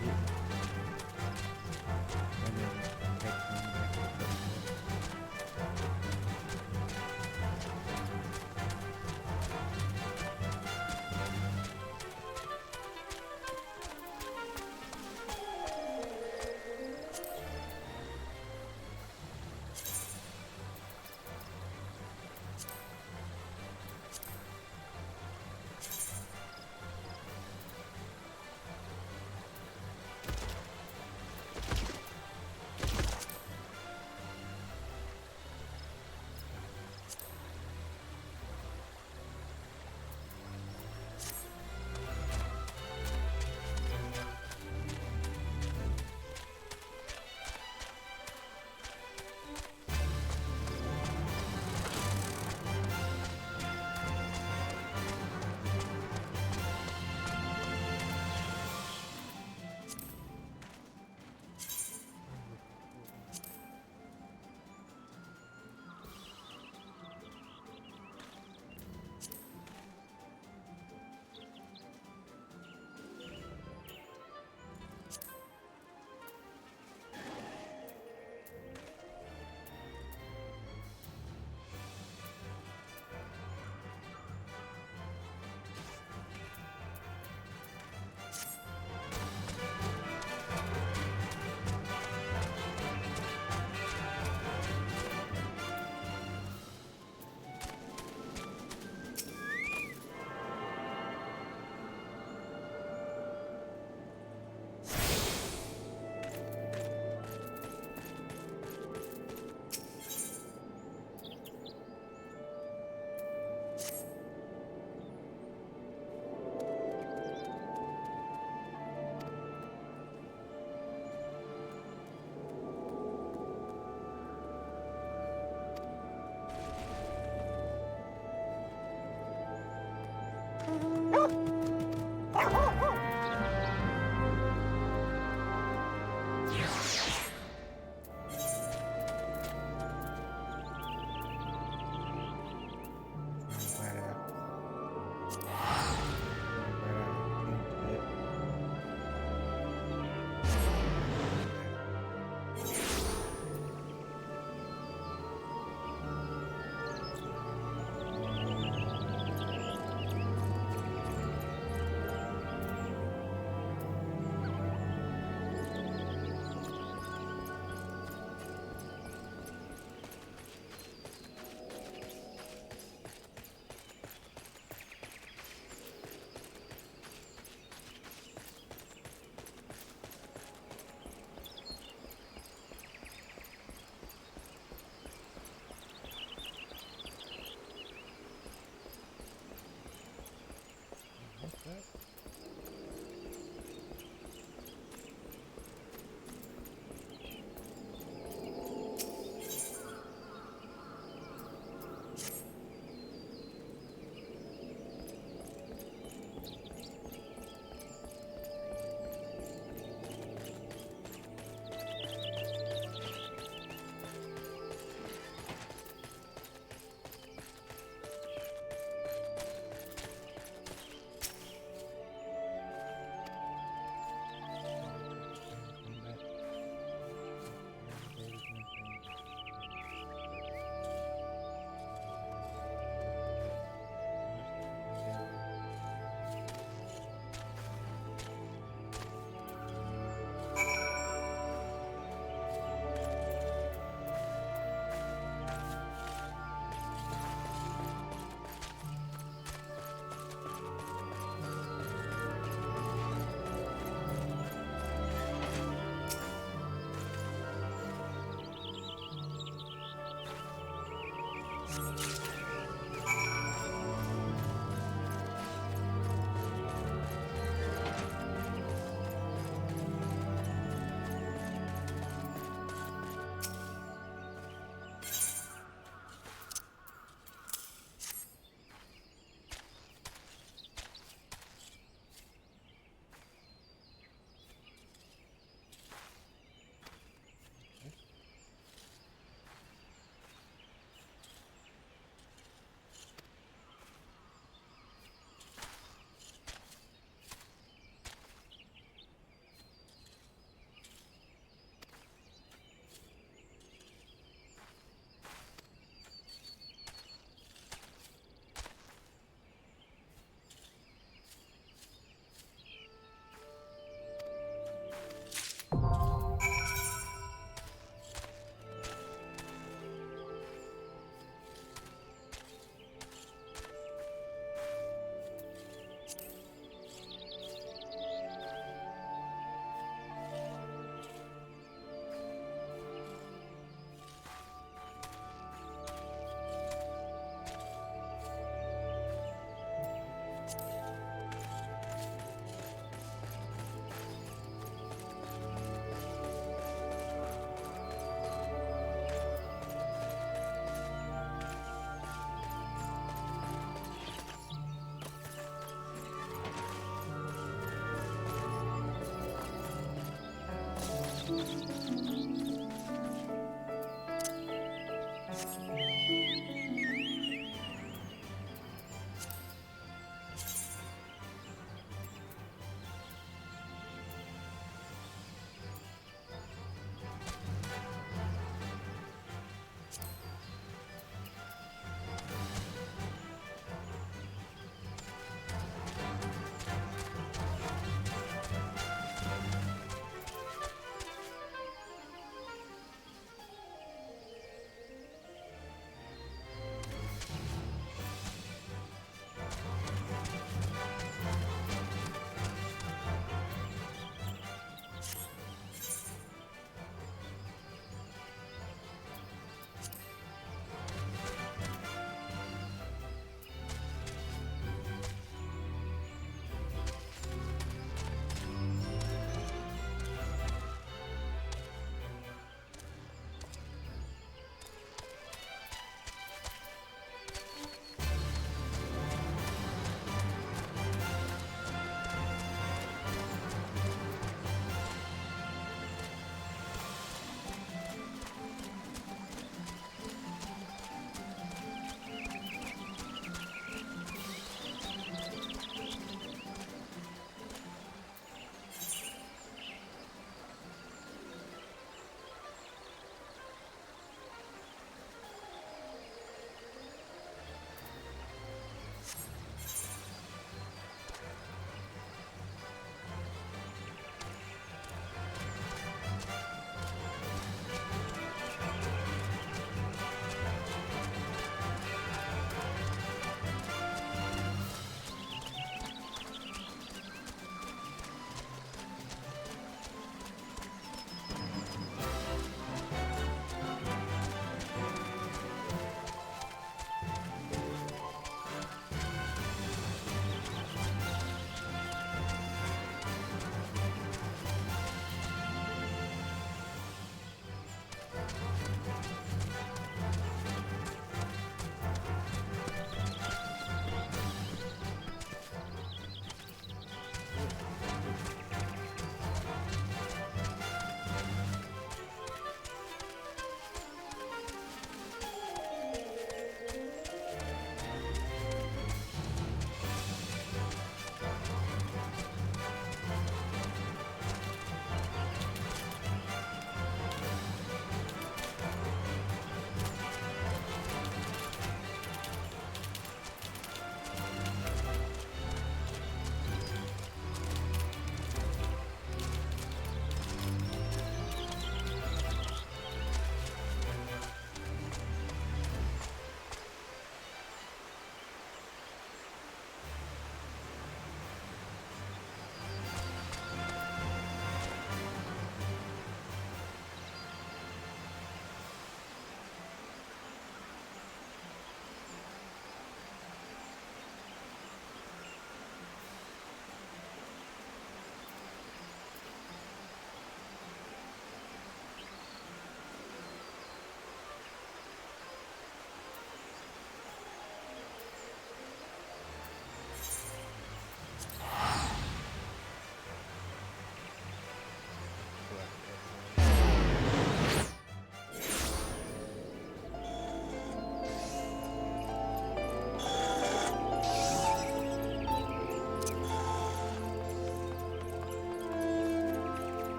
[SPEAKER 1] it. And then next one, back to the first one.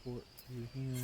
[SPEAKER 1] Report to him.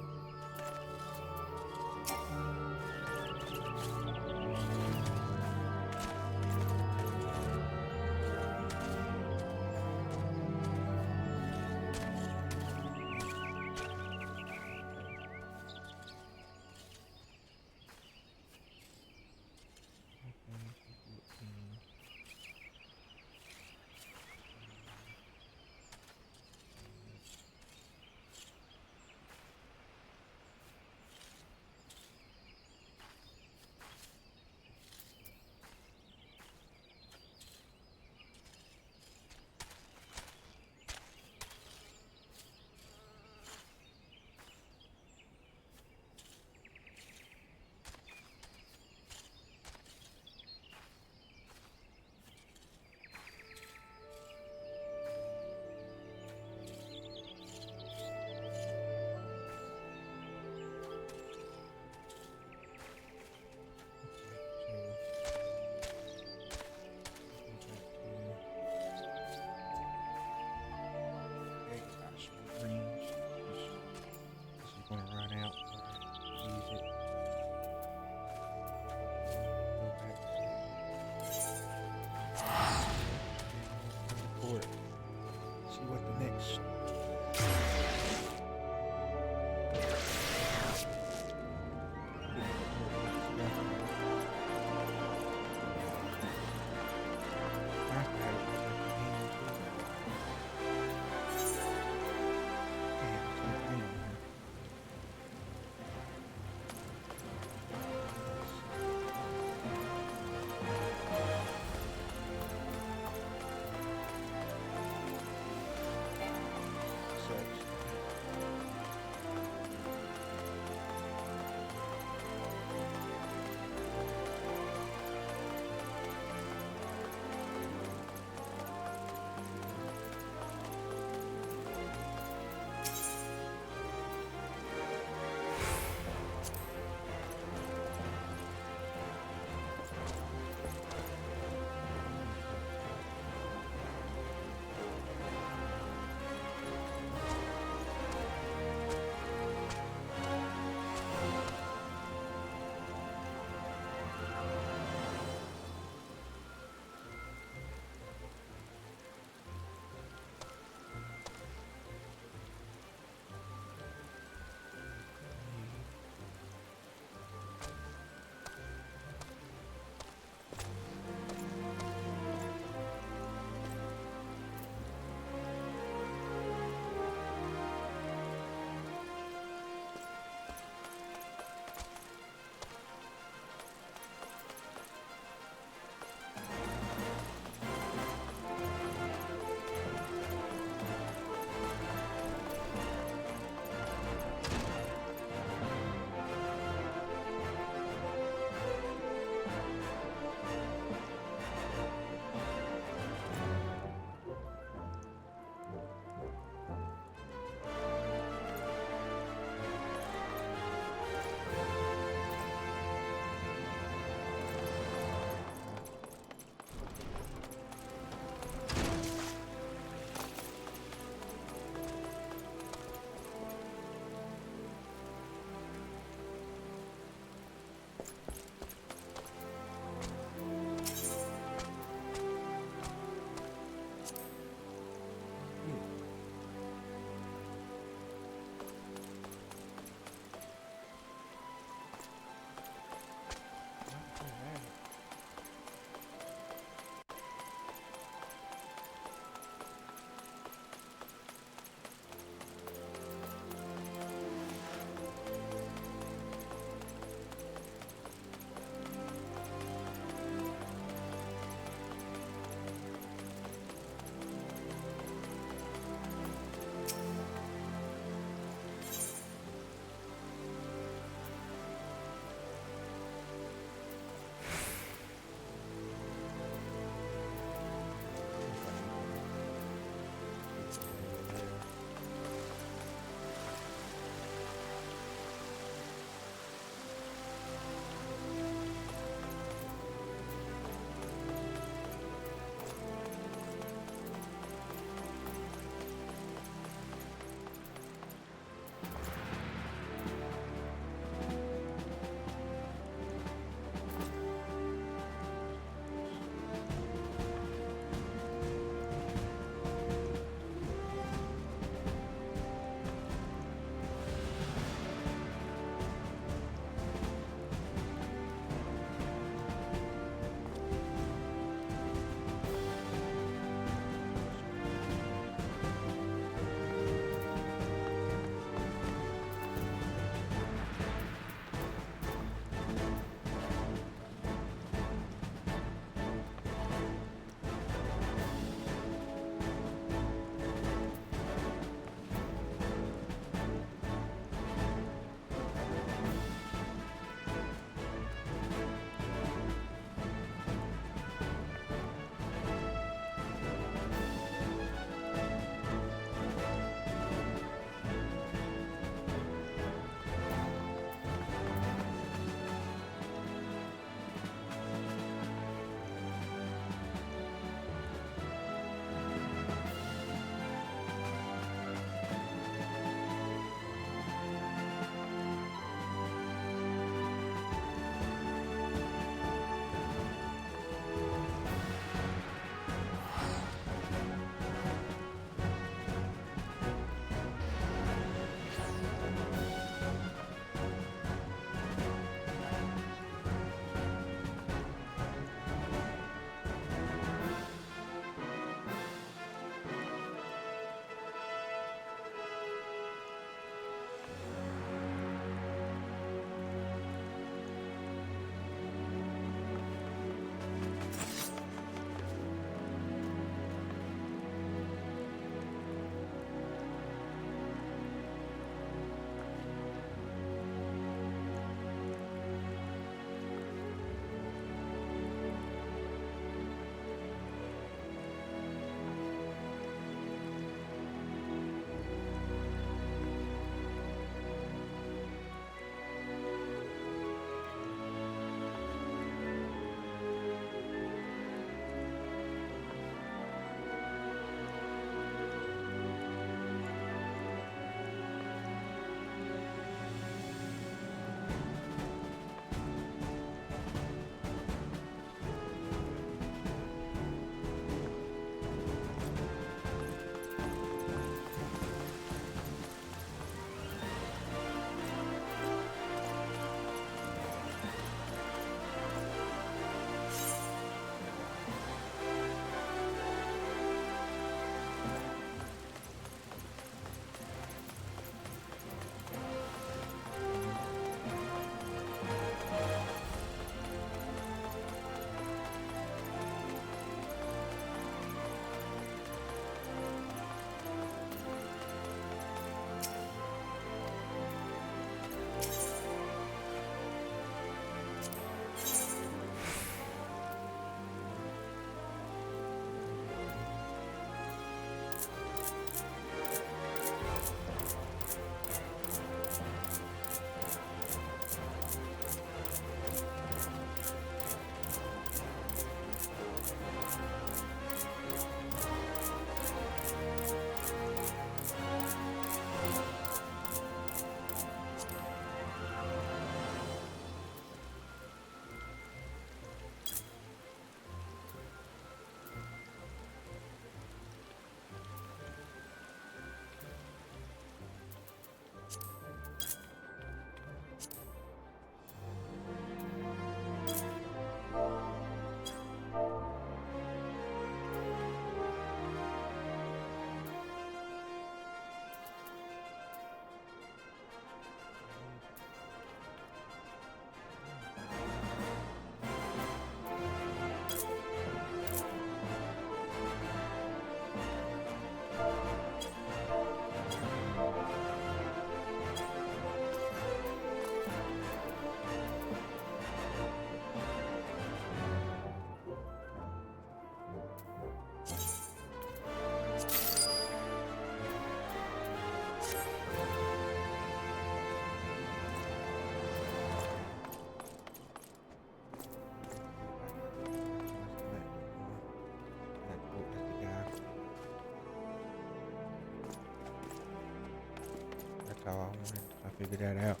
[SPEAKER 1] all I wanted. I figured that out.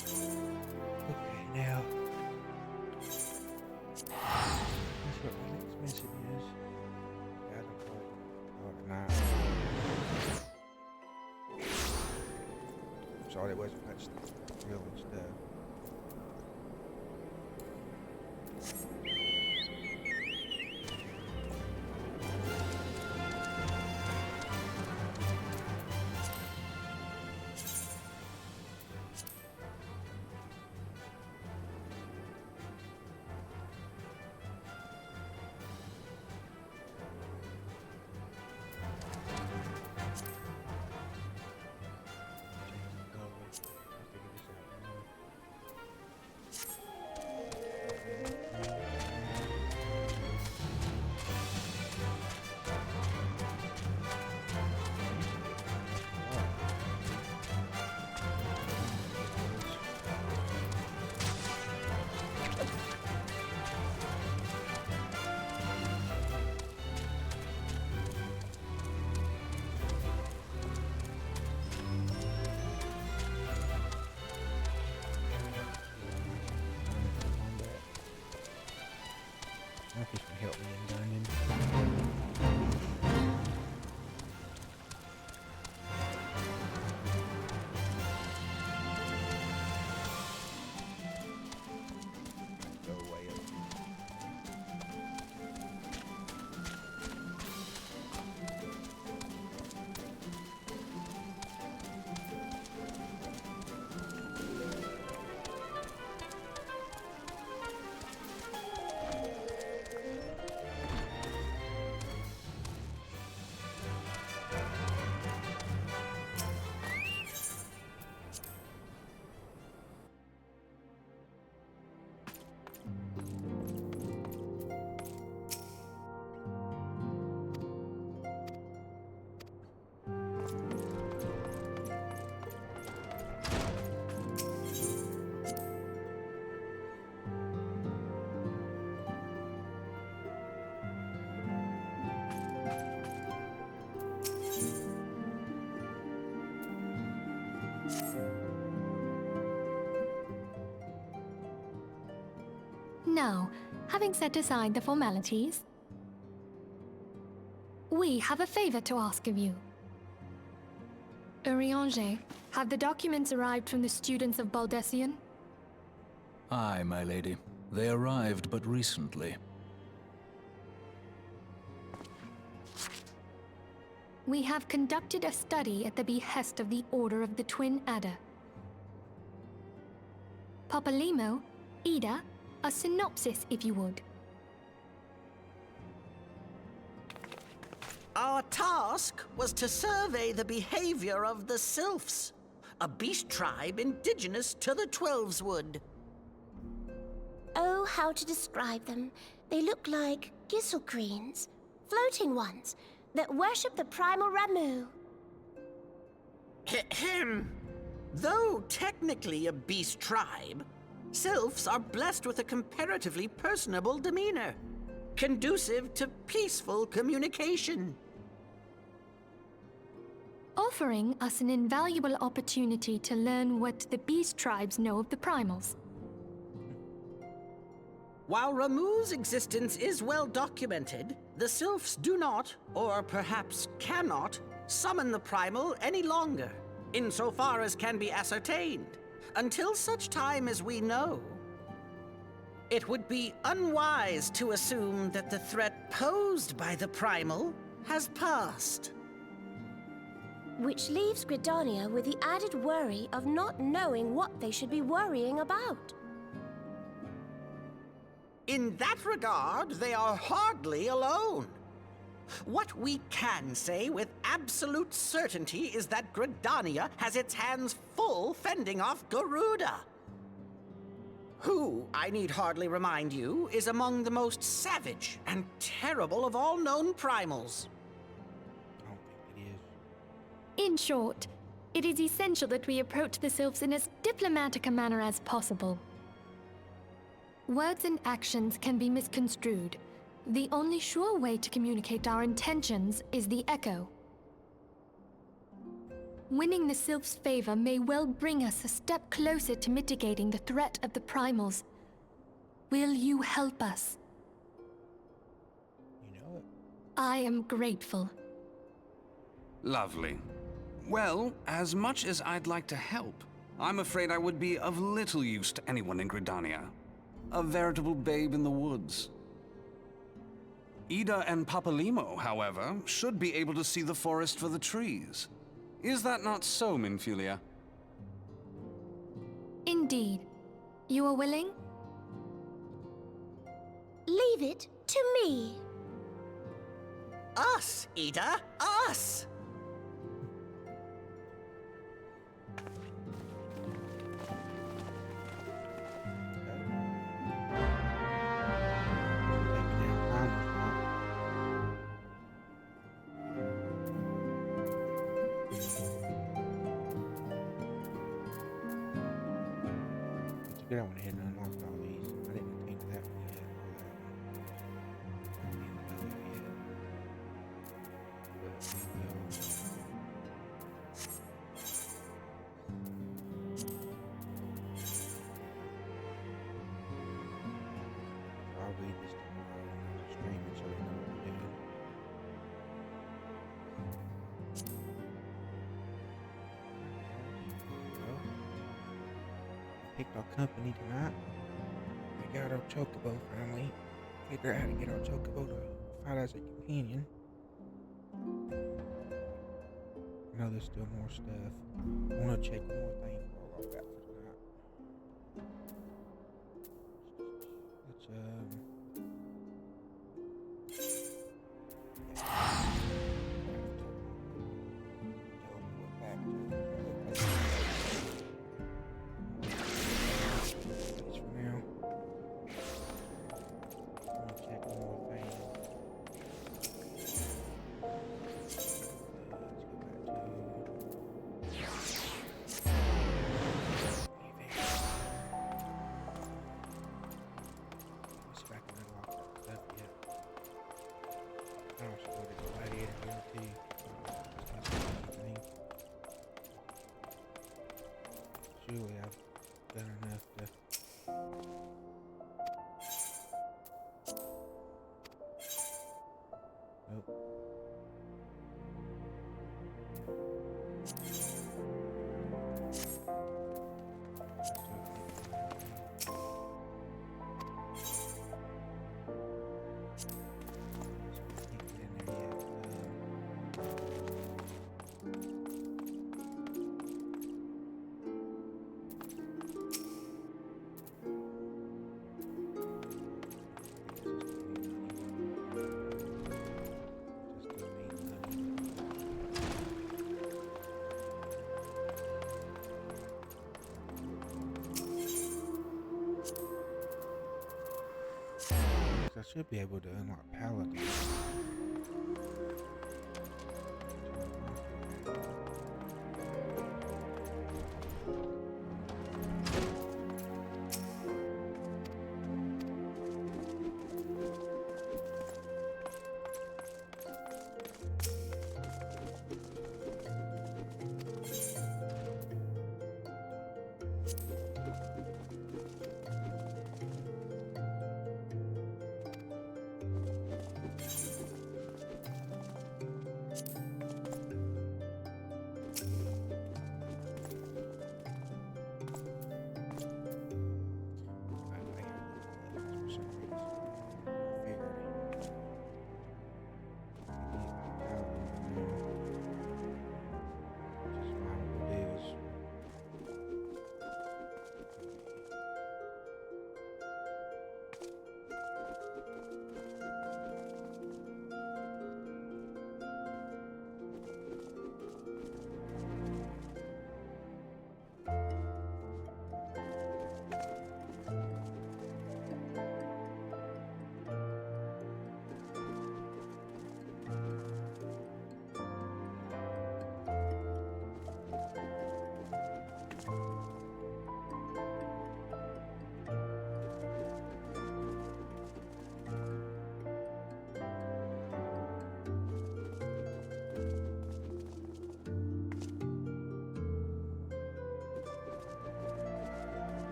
[SPEAKER 1] Okay, now. That's what my next mission is. Guys, I'm probably I'm sorry, it wasn't much real and stuff. I think this can help me in dungeon. Go way up.
[SPEAKER 11] Now, having set aside the formalities, we have a favor to ask of you. Urianger, have the documents arrived from the students of Baldessian?
[SPEAKER 9] Aye, my lady. They arrived but recently.
[SPEAKER 11] We have conducted a study at the behest of the Order of the Twin Adder. Papalimo, Ida, a synopsis, if you would.
[SPEAKER 12] Our task was to survey the behavior of the Sylphs, a beast tribe indigenous to the Twelveswood.
[SPEAKER 6] Oh, how to describe them. They look like gisselcreens, floating ones, that worship the primal Ramu.
[SPEAKER 12] Ahem. Though technically a beast tribe, Sylphs are blessed with a comparatively personable demeanor, conducive to peaceful communication.
[SPEAKER 11] Offering us an invaluable opportunity to learn what the beast tribes know of the primals.
[SPEAKER 12] While Ramu's existence is well documented, the Sylphs do not, or perhaps cannot, summon the primal any longer, insofar as can be ascertained, until such time as we know. It would be unwise to assume that the threat posed by the primal has passed.
[SPEAKER 6] Which leaves Gridania with the added worry of not knowing what they should be worrying about.
[SPEAKER 12] In that regard, they are hardly alone. What we can say with absolute certainty is that Gridania has its hands full fending off Garuda, who, I need hardly remind you, is among the most savage and terrible of all known primals.
[SPEAKER 1] I don't think it is.
[SPEAKER 11] In short, it is essential that we approach the Sylphs in as diplomatic a manner as possible. Words and actions can be misconstrued. The only sure way to communicate our intentions is the echo. Winning the Sylph's favor may well bring us a step closer to mitigating the threat of the primals. Will you help us?
[SPEAKER 1] You know it.
[SPEAKER 11] I am grateful.
[SPEAKER 13] Lovely. Well, as much as I'd like to help, I'm afraid I would be of little use to anyone in Gridania. A veritable babe in the woods. Ida and Papalimo, however, should be able to see the forest for the trees. Is that not so, Minfilia?
[SPEAKER 11] Indeed. You are willing?
[SPEAKER 6] Leave it to me.
[SPEAKER 12] Us, Ida, us!
[SPEAKER 1] I went ahead and unlocked all these. I didn't think that one yet. I'll read this tomorrow when I'm streaming so we know what we're doing. Picked our company tonight. We got our Chocobo finally. Figured out how to get our Chocobo to fight as a companion. I know there's still more stuff. I want to check one more thing before I log out for tonight. Let's teleport back to for now. I'm gonna check one more thing. Let's go back to let's see if I can unlock that stuff yet. I don't should go to the gladiator here too. Surely I've done enough to. Nope. I should be able to unlock Paladin.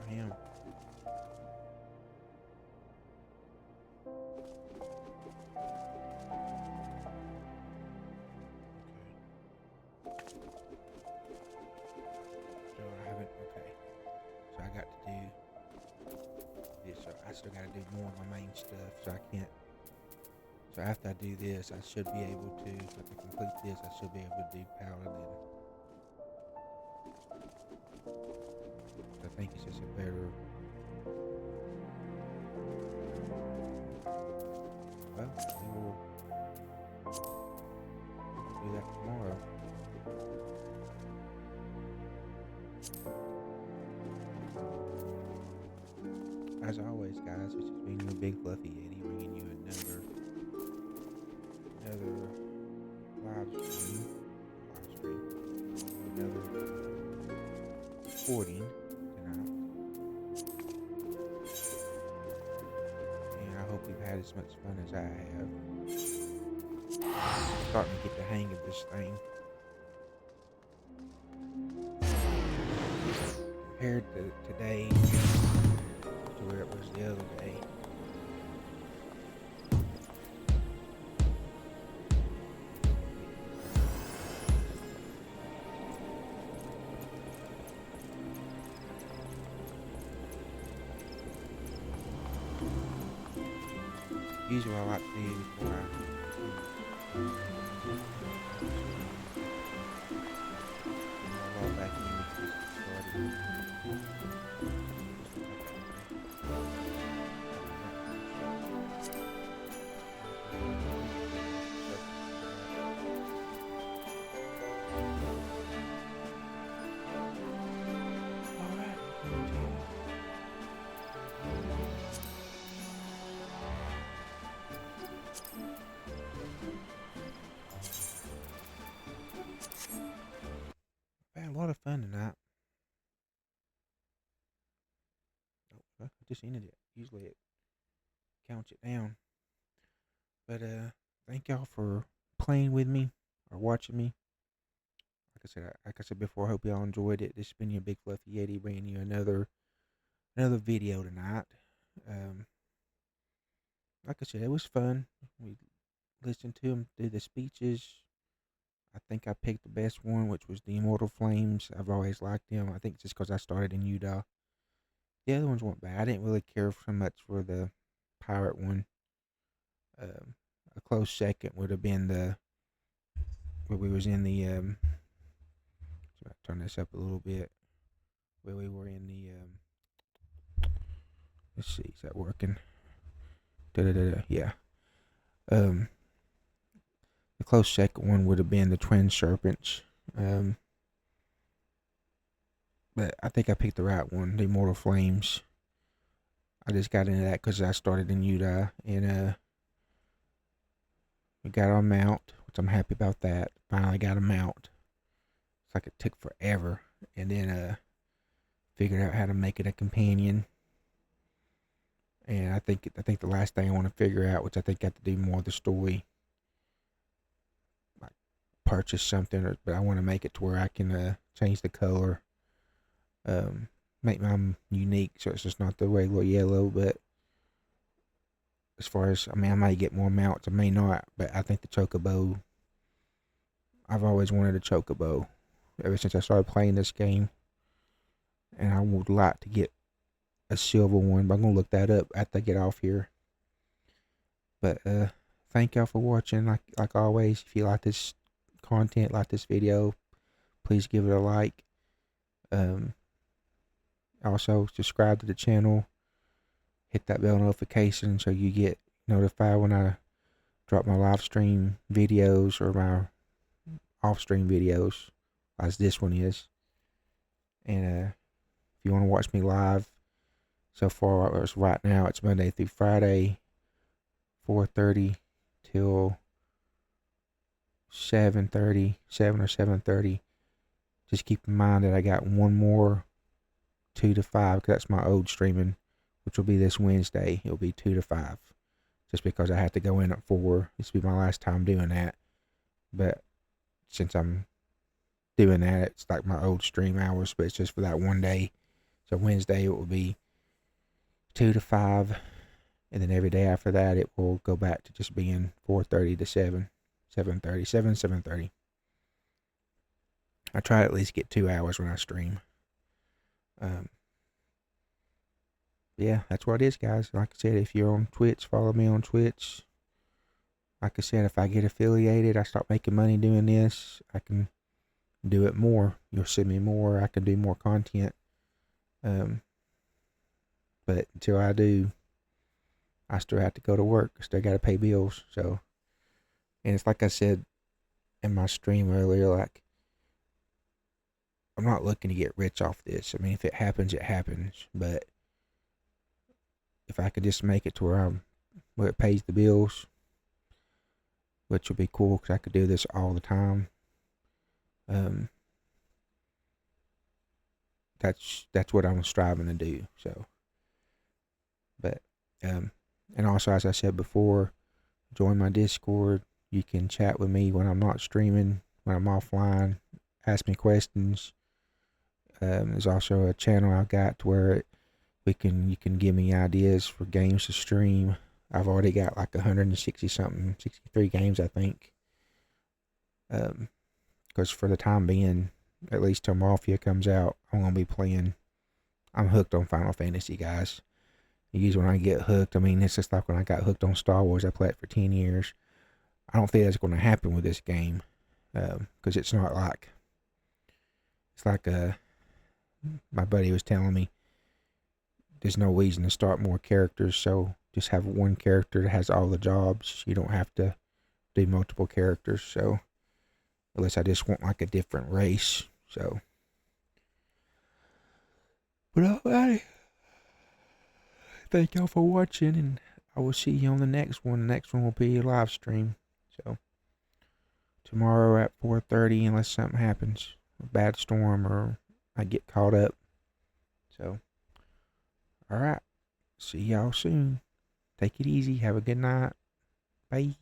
[SPEAKER 1] I am. So I haven't, okay. So I got to do this, so I still got to do more of my main stuff, so I can't. So after I do this, I should be able to, if I complete this, I should be able to do Paladin. I think it's just a better. Well, we will do that tomorrow. As always, guys, this has been your Big Fluffy Yeti bringing you another live stream, another recording tonight, and I hope you've had as much fun as I have. I'm starting to get the hang of this thing. Compared to today to where it was the other day. Usually what I like to do before I log back in started. I had a lot of fun tonight. Oh, I just ended it. Usually it counts it down. But thank y'all for playing with me or watching me. Like I said before, I hope y'all enjoyed it. This has been your Big Fluffy Yeti bringing you another video tonight. Like I said, it was fun. We listened to him do the speeches. I think I picked the best one, which was the Immortal Flames. I've always liked them. I think just because I started in Utah. The other ones weren't bad. I didn't really care so much for the pirate one. A close second would have been where we was in the so I turn this up a little bit. Where we were in the let's see, is that working? Yeah. The close second one would have been the Twin Serpents. But I think I picked the right one, the Immortal Flames. I just got into that because I started in Utah, and we got our mount, which I'm happy about that. Finally got a mount. It's like it took forever, and then figured out how to make it a companion. And I think the last thing I want to figure out, which I think got to do more of the story, like purchase something, but I want to make it to where I can change the color, make mine unique, so it's just not the regular yellow. But as far as, I may get more mounts, I may not, but I think the Chocobo, I've always wanted a Chocobo ever since I started playing this game, and I would like to get a silver one, but I'm gonna look that up after I get off here. But thank y'all for watching. Like always, if you like this content, like this video, please give it a like. Also subscribe to the channel, hit that bell notification so you get notified when I drop my live stream videos or my off stream videos, as this one is. And if you want to watch me live, so far as right now, it's Monday through Friday, 4:30 till 7:30, 7 or 7:30. Just keep in mind that I got one more 2 to 5, because that's my old streaming, which will be this Wednesday. It'll be 2 to 5, just because I have to go in at 4. This will be my last time doing that. but since I'm doing that, it's like my old stream hours, but it's just for that one day. So Wednesday it will be 2 to 5, and then every day after that it will go back to just being 4:30 to 7:30. I try to at least get 2 hours when I stream. Yeah, that's what it is, guys. Like I said, if you're on Twitch, follow me on Twitch. Like I said, if I get affiliated, I start making money doing this, I can do it more. You'll send me more. I can do more content. But until I do, I still have to go to work. I still got to pay bills. So, and it's like I said in my stream earlier, like, I'm not looking to get rich off this. I mean, if it happens, it happens. But if I could just make it to where it pays the bills, which would be cool because I could do this all the time. That's what I'm striving to do. So, but and also, as I said before, join my Discord. You can chat with me when I'm not streaming, when I'm offline. Ask me questions. There's also a channel I've got to where you can give me ideas for games to stream. I've already got like 63 games, I think. Because for the time being, at least till Mafia comes out, I'm gonna be playing. I'm hooked on Final Fantasy, guys. Usually when I get hooked, I mean, it's just like when I got hooked on Star Wars. I played it for 10 years. I don't think that's going to happen with this game, because it's not like, it's like my buddy was telling me, there's no reason to start more characters, so just have one character that has all the jobs. You don't have to do multiple characters. So unless I just want like a different race. So, but alright, thank y'all for watching, and I will see you on the next one. The next one will be a live stream. So tomorrow at 4:30, unless something happens, a bad storm or I get caught up. So, alright, see y'all soon. Take it easy. Have a good night. Bye.